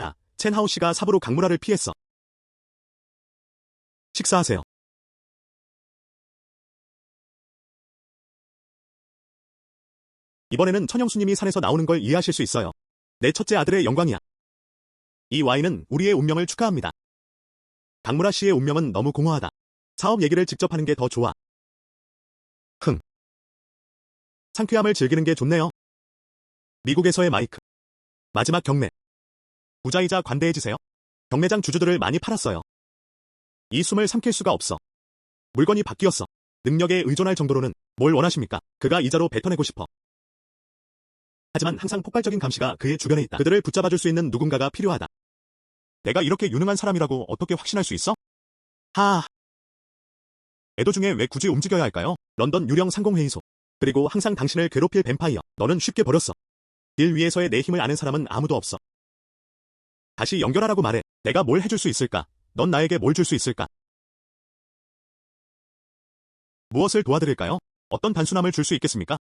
야, 첸하오 씨가 삽으로 강물화를 피했어. 식사하세요. 이번에는 천영수님이 산에서 나오는 걸 이해하실 수 있어요. 내 첫째 아들의 영광이야. 이 와인은 우리의 운명을 축하합니다. 강무라 씨의 운명은 너무 공허하다. 사업 얘기를 직접 하는 게 더 좋아. 흥. 상쾌함을 즐기는 게 좋네요. 미국에서의 마이크. 마지막 경매. 부자이자 관대해지세요. 경매장 주주들을 많이 팔았어요. 이 숨을 삼킬 수가 없어. 물건이 바뀌었어. 능력에 의존할 정도로는 뭘 원하십니까? 그가 이자로 뱉어내고 싶어. 하지만 항상 폭발적인 감시가 그의 주변에 있다. 그들을 붙잡아줄 수 있는 누군가가 필요하다. 내가 이렇게 유능한 사람이라고 어떻게 확신할 수 있어? 애도 중에 왜 굳이 움직여야 할까요? 런던 유령 상공회의소. 그리고 항상 당신을 괴롭힐 뱀파이어. 너는 쉽게 버렸어. 길 위에서의 내 힘을 아는 사람은 아무도 없어. 다시 연결하라고 말해. 내가 뭘 해줄 수 있을까? 넌 나에게 뭘 줄 수 있을까? 무엇을 도와드릴까요? 어떤 단순함을 줄 수 있겠습니까?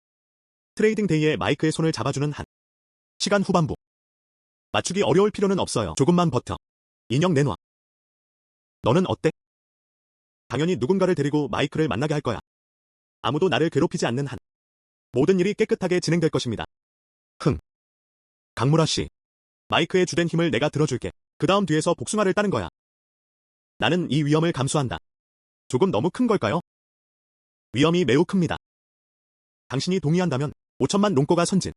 트레이딩 데이에 마이크의 손을 잡아주는 한. 시간 후반부. 맞추기 어려울 필요는 없어요. 조금만 버텨. 인형 내놔. 너는 어때? 당연히 누군가를 데리고 마이크를 만나게 할 거야. 아무도 나를 괴롭히지 않는 한. 모든 일이 깨끗하게 진행될 것입니다. 강무라 씨. 마이크의 주된 힘을 내가 들어줄게. 그 다음 뒤에서 복숭아를 따는 거야. 나는 이 위험을 감수한다. 조금 너무 큰 걸까요? 위험이 매우 큽니다. 당신이 동의한다면 5천만 롱꼬가 선진.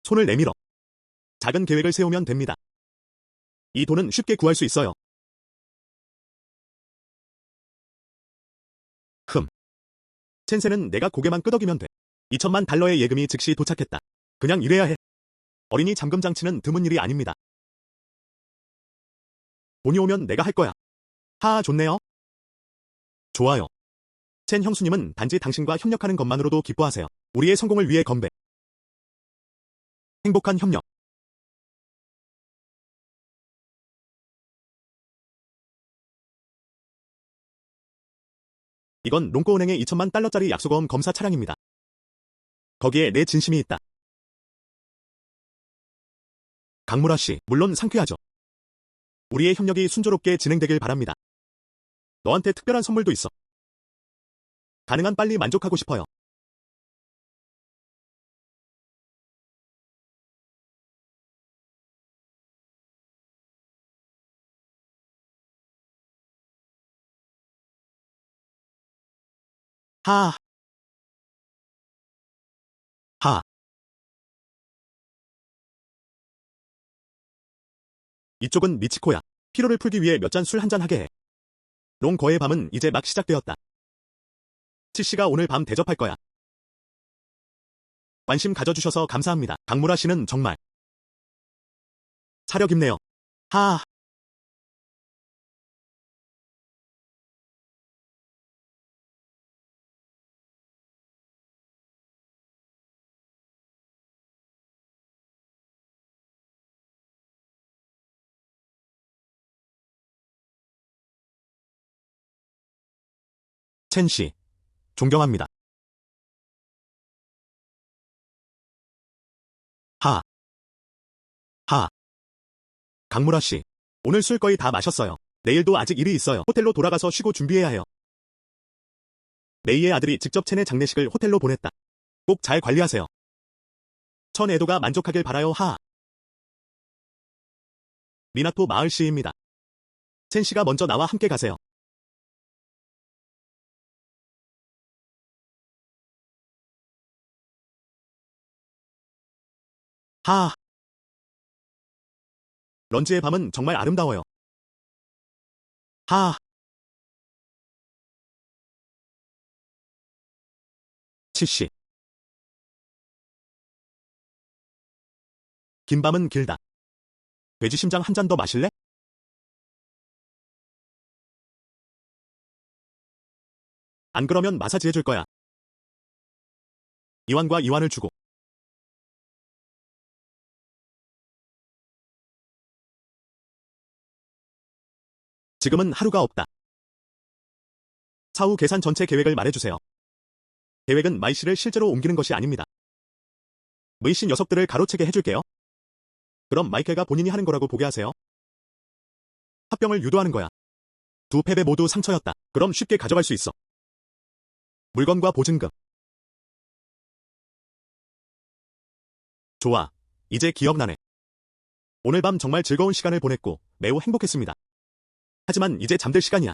손을 내밀어. 작은 계획을 세우면 됩니다. 이 돈은 쉽게 구할 수 있어요. 첸세는 내가 고개만 끄덕이면 돼. 2천만 달러의 예금이 즉시 도착했다. 그냥 이래야 해. 어린이 잠금 장치는 드문 일이 아닙니다. 돈이 오면 내가 할 거야. 좋네요. 좋아요. 첸 형수님은 단지 당신과 협력하는 것만으로도 기뻐하세요. 우리의 성공을 위해 건배. 행복한 협력. 이건 롱꼬은행의 2천만 달러짜리 약속어음 검사 차량입니다. 거기에 내 진심이 있다. 강무라 씨, 물론 상쾌하죠. 우리의 협력이 순조롭게 진행되길 바랍니다. 너한테 특별한 선물도 있어. 가능한 빨리 만족하고 싶어요. 하. 이쪽은 미치코야. 피로를 풀기 위해 몇 잔 술 한잔 하게 해. 롱거의 밤은 이제 막 시작되었다. 치씨가 오늘 밤 대접할 거야. 관심 가져주셔서 감사합니다. 강무라 씨는 정말 사력 있네요. 첸 씨, 존경합니다. 하. 강무라 씨, 오늘 술 거의 다 마셨어요. 내일도 아직 일이 있어요. 호텔로 돌아가서 쉬고 준비해야 해요. 메이의 아들이 직접 첸의 장례식을 호텔로 보냈다. 꼭 잘 관리하세요. 천 애도가 만족하길 바라요. 미나토 마을 시입니다. 첸 씨가 먼저 나와 함께 가세요. 런지의 밤은 정말 아름다워요. 치씨. 긴 밤은 길다. 돼지 심장 한 잔 더 마실래? 안 그러면 마사지 해줄 거야. 이완과 이완을 주고. 지금은 하루가 없다. 사후 계산 전체 계획을 말해주세요. 계획은 마이 씨를 실제로 옮기는 것이 아닙니다. 메이 씨 녀석들을 가로채게 해줄게요. 그럼 마이클가 본인이 하는 거라고 보게 하세요. 합병을 유도하는 거야. 두 패배 모두 상처였다. 그럼 쉽게 가져갈 수 있어. 물건과 보증금. 좋아. 이제 기억나네. 오늘 밤 정말 즐거운 시간을 보냈고 매우 행복했습니다. 하지만 이제 잠들 시간이야.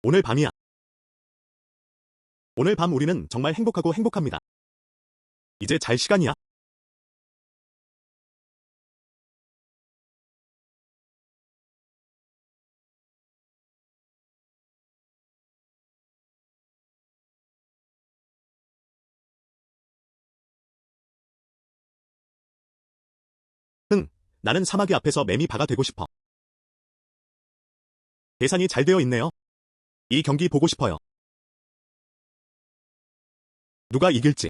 오늘 밤이야. 오늘 밤 우리는 정말 행복하고 행복합니다. 이제 잘 시간이야. 나는 사마귀 앞에서 매미 바가 되고 싶어. 계산이 잘 되어 있네요. 이 경기 보고 싶어요. 누가 이길지.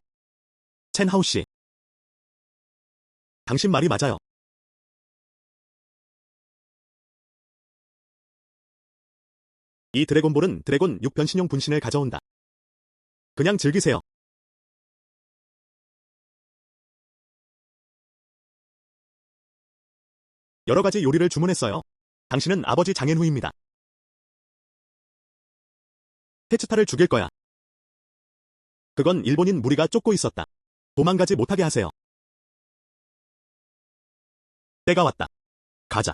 첸 하우 씨. 당신 말이 맞아요. 이 드래곤볼은 드래곤 6변신용 분신을 가져온다. 그냥 즐기세요. 여러 가지 요리를 주문했어요. 당신은 아버지 장앤후입니다. 테츠타를 죽일 거야. 그건 일본인 무리가 쫓고 있었다. 도망가지 못하게 하세요. 때가 왔다. 가자.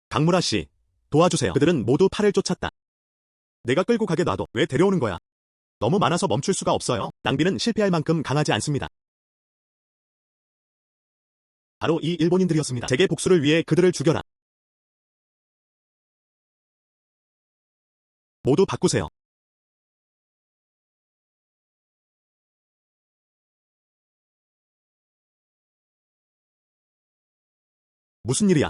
강무라 씨, 도와주세요. 그들은 모두 팔을 쫓았다. 내가 끌고 가게 놔둬. 왜 데려오는 거야? 너무 많아서 멈출 수가 없어요. 낭비는 실패할 만큼 강하지 않습니다. 바로 이 일본인들이었습니다. 제게 복수를 위해 그들을 죽여라. 모두 바꾸세요. 무슨 일이야?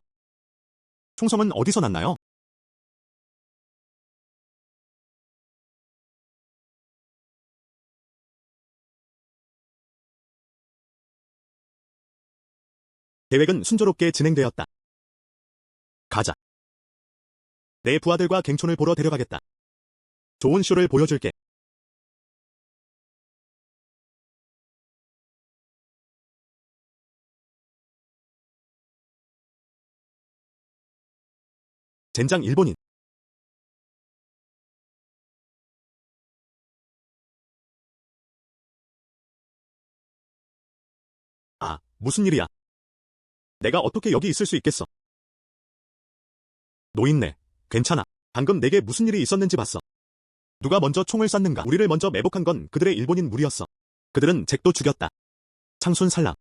총성은 어디서 났나요? 계획은 순조롭게 진행되었다. 가자. 내 부하들과 갱촌을 보러 데려가겠다. 좋은 쇼를 보여줄게. 젠장 일본인. 아, 무슨 일이야? 내가 어떻게 여기 있을 수 있겠어? 노인네, 괜찮아. 방금 내게 무슨 일이 있었는지 봤어. 누가 먼저 총을 쐈는가? 우리를 먼저 매복한 건 그들의 일본인 무리였어. 그들은 잭도 죽였다. 창순살람.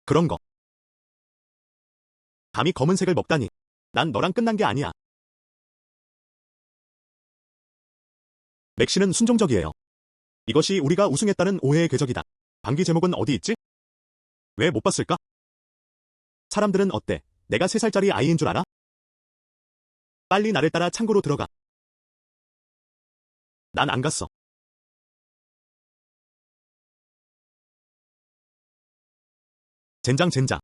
그런 거. 감히 검은색을 먹다니. 난 너랑 끝난 게 아니야. 맥시는 순종적이에요. 이것이 우리가 우승했다는 오해의 궤적이다. 방귀 제목은 어디 있지? 왜 못 봤을까? 사람들은 어때? 내가 3살짜리 아이인 줄 알아? 빨리 나를 따라 창고로 들어가. 난 안 갔어. 젠장.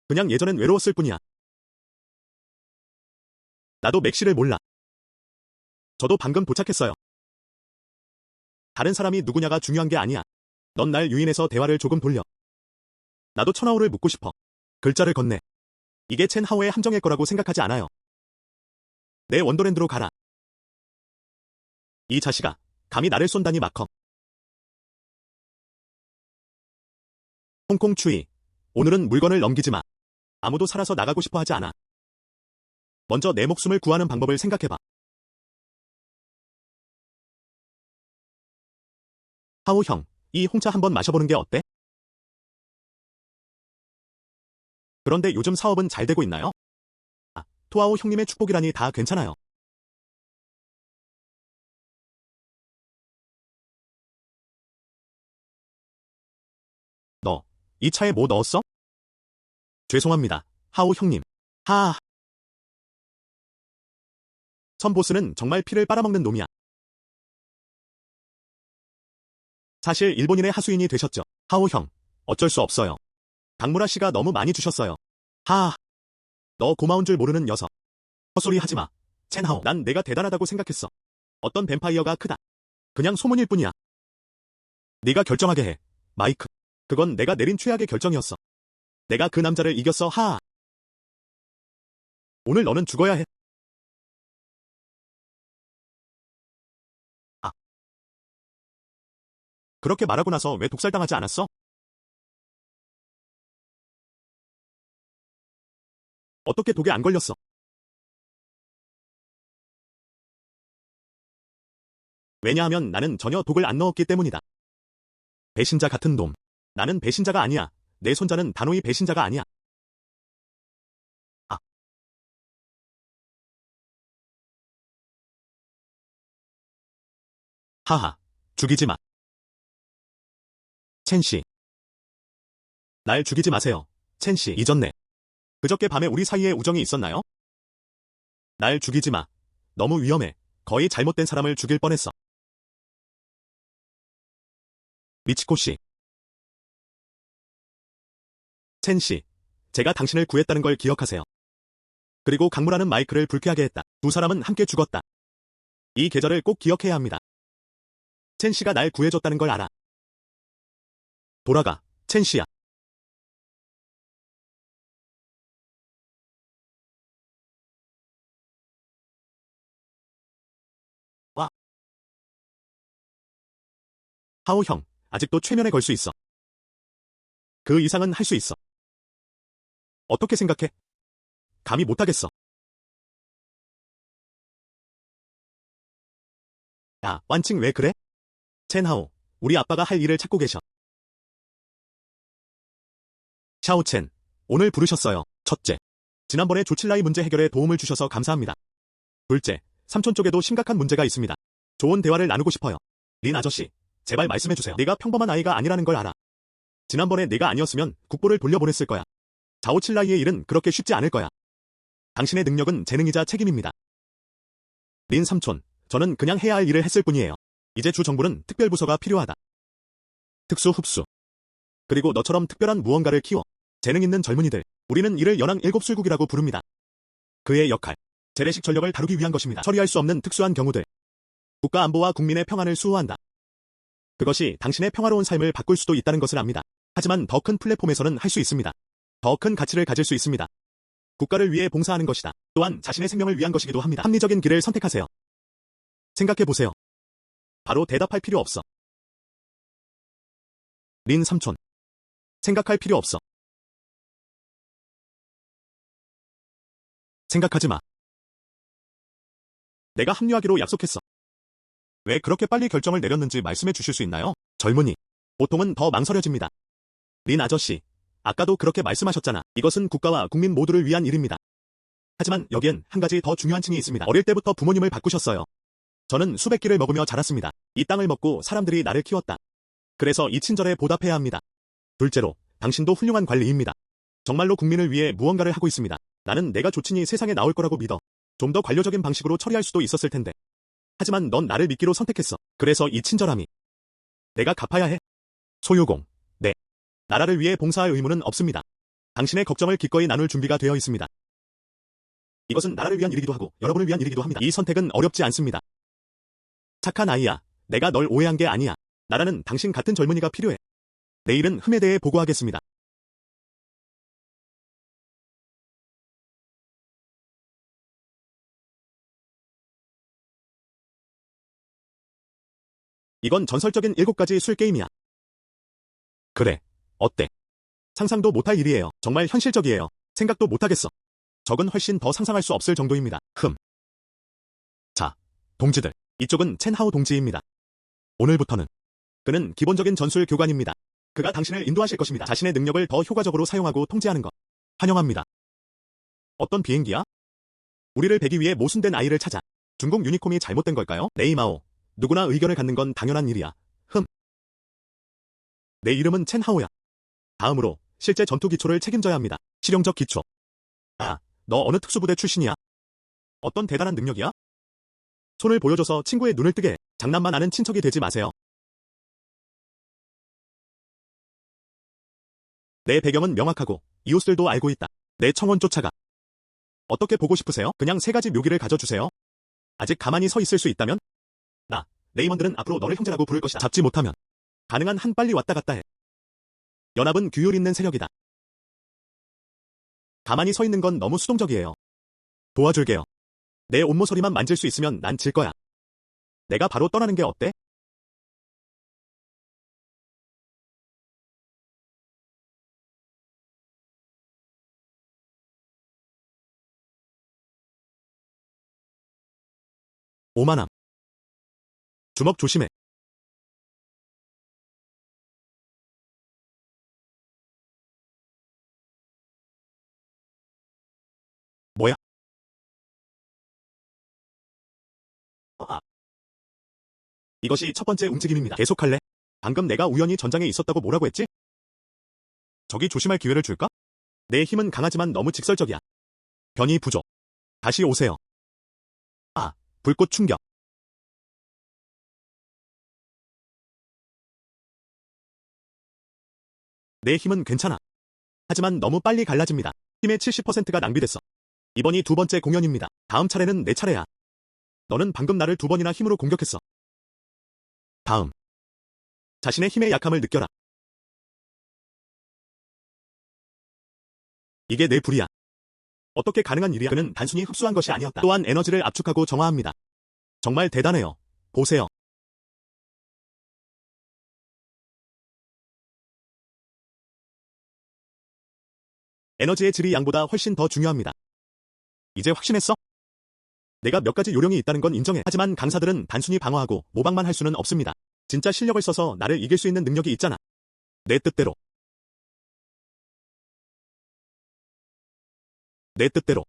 그냥 예전엔 외로웠을 뿐이야. 나도 맥시를 몰라. 저도 방금 도착했어요. 다른 사람이 누구냐가 중요한 게 아니야. 넌 날 유인해서 대화를 조금 돌려. 나도 천하오를 묻고 싶어. 글자를 건네. 이게 첸 하오의 함정일 거라고 생각하지 않아요. 내 원더랜드로 가라. 이 자식아, 감히 나를 쏜다니 마커. 홍콩 추이. 오늘은 물건을 넘기지 마. 아무도 살아서 나가고 싶어 하지 않아. 먼저 내 목숨을 구하는 방법을 생각해봐. 하오 형, 이 홍차 한번 마셔보는 게 어때? 그런데 요즘 사업은 잘 되고 있나요? 아, 토아오 형님의 축복이라니 다 괜찮아요. 너, 이 차에 뭐 넣었어? 죄송합니다, 하오 형님. 하. 선보스는 정말 피를 빨아먹는 놈이야. 사실 일본인의 하수인이 되셨죠. 하오 형, 어쩔 수 없어요. 강무라 씨가 너무 많이 주셨어요. 하. 너 고마운 줄 모르는 녀석. 헛소리 하지 마. 첸하오, 난 내가 대단하다고 생각했어. 어떤 뱀파이어가 크다. 그냥 소문일 뿐이야. 네가 결정하게 해, 마이크. 그건 내가 내린 최악의 결정이었어. 내가 그 남자를 이겼어, 하. 오늘 너는 죽어야 해. 아. 그렇게 말하고 나서 왜 독살당하지 않았어? 어떻게 독에 안 걸렸어? 왜냐하면 나는 전혀 독을 안 넣었기 때문이다. 배신자 같은 놈. 나는 배신자가 아니야. 내 손자는 단호히 배신자가 아니야. 아. 하하. 죽이지 마. 첸 씨. 날 죽이지 마세요. 첸 씨. 잊었네. 그저께 밤에 우리 사이에 우정이 있었나요? 날 죽이지 마. 너무 위험해. 거의 잘못된 사람을 죽일 뻔했어. 미치코 씨. 첸 씨. 제가 당신을 구했다는 걸 기억하세요. 그리고 강무라는 마이크를 불쾌하게 했다. 두 사람은 함께 죽었다. 이 계절을 꼭 기억해야 합니다. 첸 씨가 날 구해줬다는 걸 알아. 돌아가, 첸 씨야. 와. 하오 형, 아직도 최면에 걸 수 있어. 그 이상은 할 수 있어. 어떻게 생각해? 감히 못하겠어. 야, 완칭 왜 그래? 첸하오, 우리 아빠가 할 일을 찾고 계셔. 샤오첸, 오늘 부르셨어요. 첫째, 지난번에 조칠라이 문제 해결에 도움을 주셔서 감사합니다. 둘째, 삼촌 쪽에도 심각한 문제가 있습니다. 좋은 대화를 나누고 싶어요. 린 아저씨, 제발 말씀해주세요. 네가 평범한 아이가 아니라는 걸 알아. 지난번에 네가 아니었으면 국보를 돌려보냈을 거야. 자오칠라이의 일은 그렇게 쉽지 않을 거야. 당신의 능력은 재능이자 책임입니다. 린 삼촌, 저는 그냥 해야 할 일을 했을 뿐이에요. 이제 주 정부는 특별부서가 필요하다. 특수 흡수. 그리고 너처럼 특별한 무언가를 키워. 재능 있는 젊은이들. 우리는 이를 연항 7술국이라고 부릅니다. 그의 역할. 재래식 전력을 다루기 위한 것입니다. 처리할 수 없는 특수한 경우들. 국가 안보와 국민의 평안을 수호한다. 그것이 당신의 평화로운 삶을 바꿀 수도 있다는 것을 압니다. 하지만 더 큰 플랫폼에서는 할 수 있습니다. 더 큰 가치를 가질 수 있습니다. 국가를 위해 봉사하는 것이다. 또한 자신의 생명을 위한 것이기도 합니다. 합리적인 길을 선택하세요. 생각해보세요. 바로 대답할 필요 없어. 린 삼촌. 생각할 필요 없어. 생각하지 마. 내가 합류하기로 약속했어. 왜 그렇게 빨리 결정을 내렸는지 말씀해 주실 수 있나요? 젊은이. 보통은 더 망설여집니다. 린 아저씨. 아까도 그렇게 말씀하셨잖아. 이것은 국가와 국민 모두를 위한 일입니다. 하지만 여기엔 한 가지 더 중요한 층이 있습니다. 어릴 때부터 부모님을 바꾸셨어요. 저는 수백 끼를 먹으며 자랐습니다. 이 땅을 먹고 사람들이 나를 키웠다. 그래서 이 친절에 보답해야 합니다. 둘째로, 당신도 훌륭한 관리입니다. 정말로 국민을 위해 무언가를 하고 있습니다. 나는 내가 조친이 세상에 나올 거라고 믿어. 좀 더 관료적인 방식으로 처리할 수도 있었을 텐데. 하지만 넌 나를 믿기로 선택했어. 그래서 이 친절함이. 내가 갚아야 해. 소유공. 네. 나라를 위해 봉사할 의무는 없습니다. 당신의 걱정을 기꺼이 나눌 준비가 되어 있습니다. 이것은 나라를 위한 일이기도 하고 여러분을 위한 일이기도 합니다. 이 선택은 어렵지 않습니다. 착한 아이야. 내가 널 오해한 게 아니야. 나라는 당신 같은 젊은이가 필요해. 내일은 흠에 대해 보고하겠습니다. 이건 전설적인 7가지 술 게임이야. 그래. 어때? 상상도 못할 일이에요. 정말 현실적이에요. 생각도 못하겠어. 적은 훨씬 더 상상할 수 없을 정도입니다. 자, 동지들. 이쪽은 첸하오 동지입니다. 오늘부터는 그는 기본적인 전술 교관입니다. 그가 당신을 인도하실 것입니다. 자신의 능력을 더 효과적으로 사용하고 통제하는 것. 환영합니다. 어떤 비행기야? 우리를 베기 위해 모순된 아이를 찾아. 중국 유니콤이 잘못된 걸까요? 네이마오. 누구나 의견을 갖는 건 당연한 일이야. 내 이름은 첸하오야. 다음으로 실제 전투 기초를 책임져야 합니다. 실용적 기초. 아, 너 어느 특수부대 출신이야? 어떤 대단한 능력이야? 손을 보여줘서 친구의 눈을 뜨게 해. 장난만 아는 친척이 되지 마세요. 내 배경은 명확하고 이웃들도 알고 있다. 내 청원 쫓아가. 어떻게 보고 싶으세요? 그냥 3가지 묘기를 가져주세요. 아직 가만히 서 있을 수 있다면? 레이먼들은 앞으로 너를 형제라고 부를 것이다. 잡지 못하면 가능한 한 빨리 왔다 갔다 해. 연합은 규율 있는 세력이다. 가만히 서 있는 건 너무 수동적이에요. 도와줄게요. 내 옷모서리만 만질 수 있으면 난 질 거야. 내가 바로 떠나는 게 어때? 오만함. 주먹 조심해. 뭐야? 이것이 첫 번째 움직임입니다. 계속할래? 방금 내가 우연히 전장에 있었다고 뭐라고 했지? 적이 조심할 기회를 줄까? 내 힘은 강하지만 너무 직설적이야. 변이 부족. 다시 오세요. 아, 불꽃 충격. 내 힘은 괜찮아. 하지만 너무 빨리 갈라집니다. 힘의 70%가 낭비됐어. 이번이 두 번째 공연입니다. 다음 차례는 내 차례야. 너는 방금 나를 두 번이나 힘으로 공격했어. 다음. 자신의 힘의 약함을 느껴라. 이게 내 불이야. 어떻게 가능한 일이야? 그는 단순히 흡수한 것이 아니었다. 또한 에너지를 압축하고 정화합니다. 정말 대단해요. 보세요. 에너지의 질이 양보다 훨씬 더 중요합니다. 이제 확신했어? 내가 몇 가지 요령이 있다는 건 인정해. 하지만 강사들은 단순히 방어하고 모방만 할 수는 없습니다. 진짜 실력을 써서 나를 이길 수 있는 능력이 있잖아. 내 뜻대로. 내 뜻대로.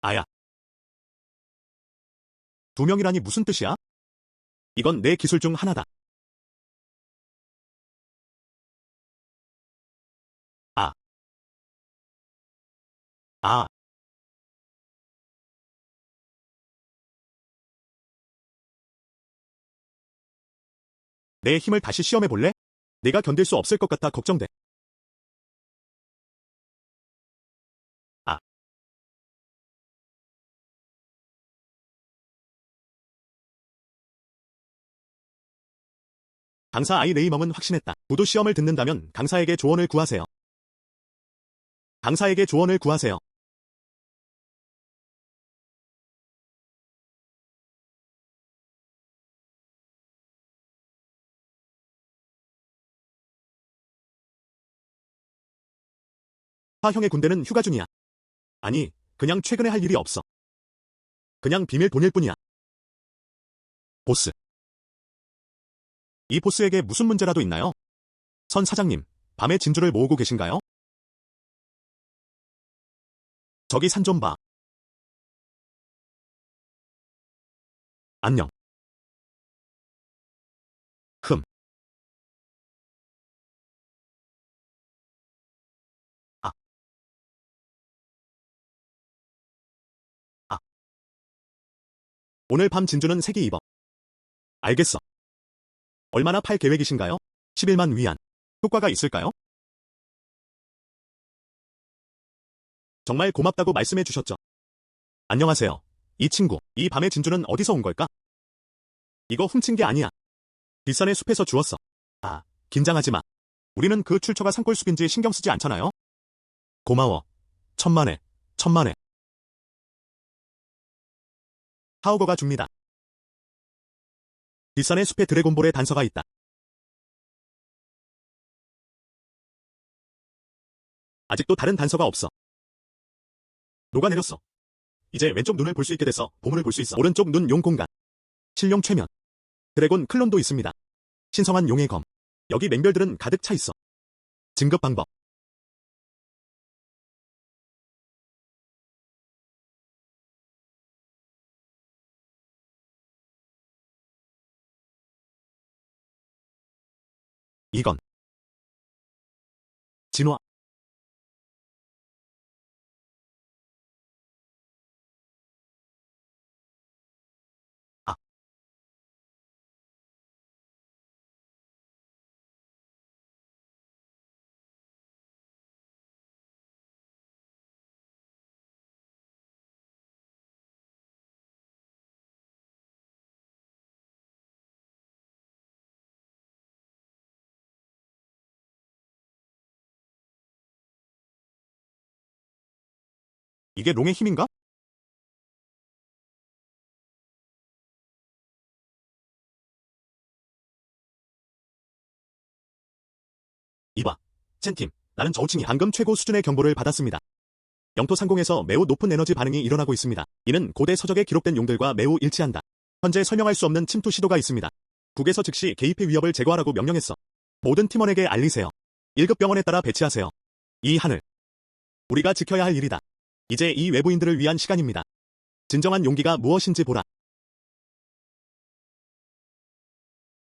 아야. 두 명이라니 무슨 뜻이야? 이건 내 기술 중 하나다. 아. 아. 내 힘을 다시 시험해 볼래? 내가 견딜 수 없을 것 같아 걱정돼. 아. 강사 아이 레이멈은 확신했다. 구도 시험을 듣는다면 강사에게 조언을 구하세요. 강사에게 조언을 구하세요. 화형의 군대는 휴가 중이야. 아니, 그냥 최근에 할 일이 없어. 그냥 비밀 돈일 뿐이야. 보스. 이 보스에게 무슨 문제라도 있나요? 선 사장님, 밤에 진주를 모으고 계신가요? 저기 산 좀 봐. 안녕. 흠. 아. 아. 오늘 밤 진주는 색이 입어. 알겠어. 얼마나 팔 계획이신가요? 11만 위안. 효과가 있을까요? 정말 고맙다고 말씀해 주셨죠. 안녕하세요. 이 친구, 이 밤의 진주는 어디서 온 걸까? 이거 훔친 게 아니야. 뒷산의 숲에서 주웠어. 아, 긴장하지 마. 우리는 그 출처가 산골숲인지 신경 쓰지 않잖아요? 고마워. 천만에, 천만에. 하우거가 줍니다. 뒷산의 숲에 드래곤볼의 단서가 있다. 아직도 다른 단서가 없어. 녹아내렸어. 이제 왼쪽 눈을 볼 수 있게 돼서 보물을 볼 수 있어. 오른쪽 눈 용 공간. 실용 최면. 드래곤 클론도 있습니다. 신성한 용의 검. 여기 맹별들은 가득 차 있어. 진급 방법. 이건 진화. 아, 이게 롱의 힘인가? 이봐. 첸팀, 나는 저우층이 방금 최고 수준의 경보를 받았습니다. 영토 상공에서 매우 높은 에너지 반응이 일어나고 있습니다. 이는 고대 서적에 기록된 용들과 매우 일치한다. 현재 설명할 수 없는 침투 시도가 있습니다. 북에서 즉시 개입의 위협을 제거하라고 명령했어. 모든 팀원에게 알리세요. 1급 병원에 따라 배치하세요. 이 하늘. 우리가 지켜야 할 일이다. 이제 이 외부인들을 위한 시간입니다. 진정한 용기가 무엇인지 보라.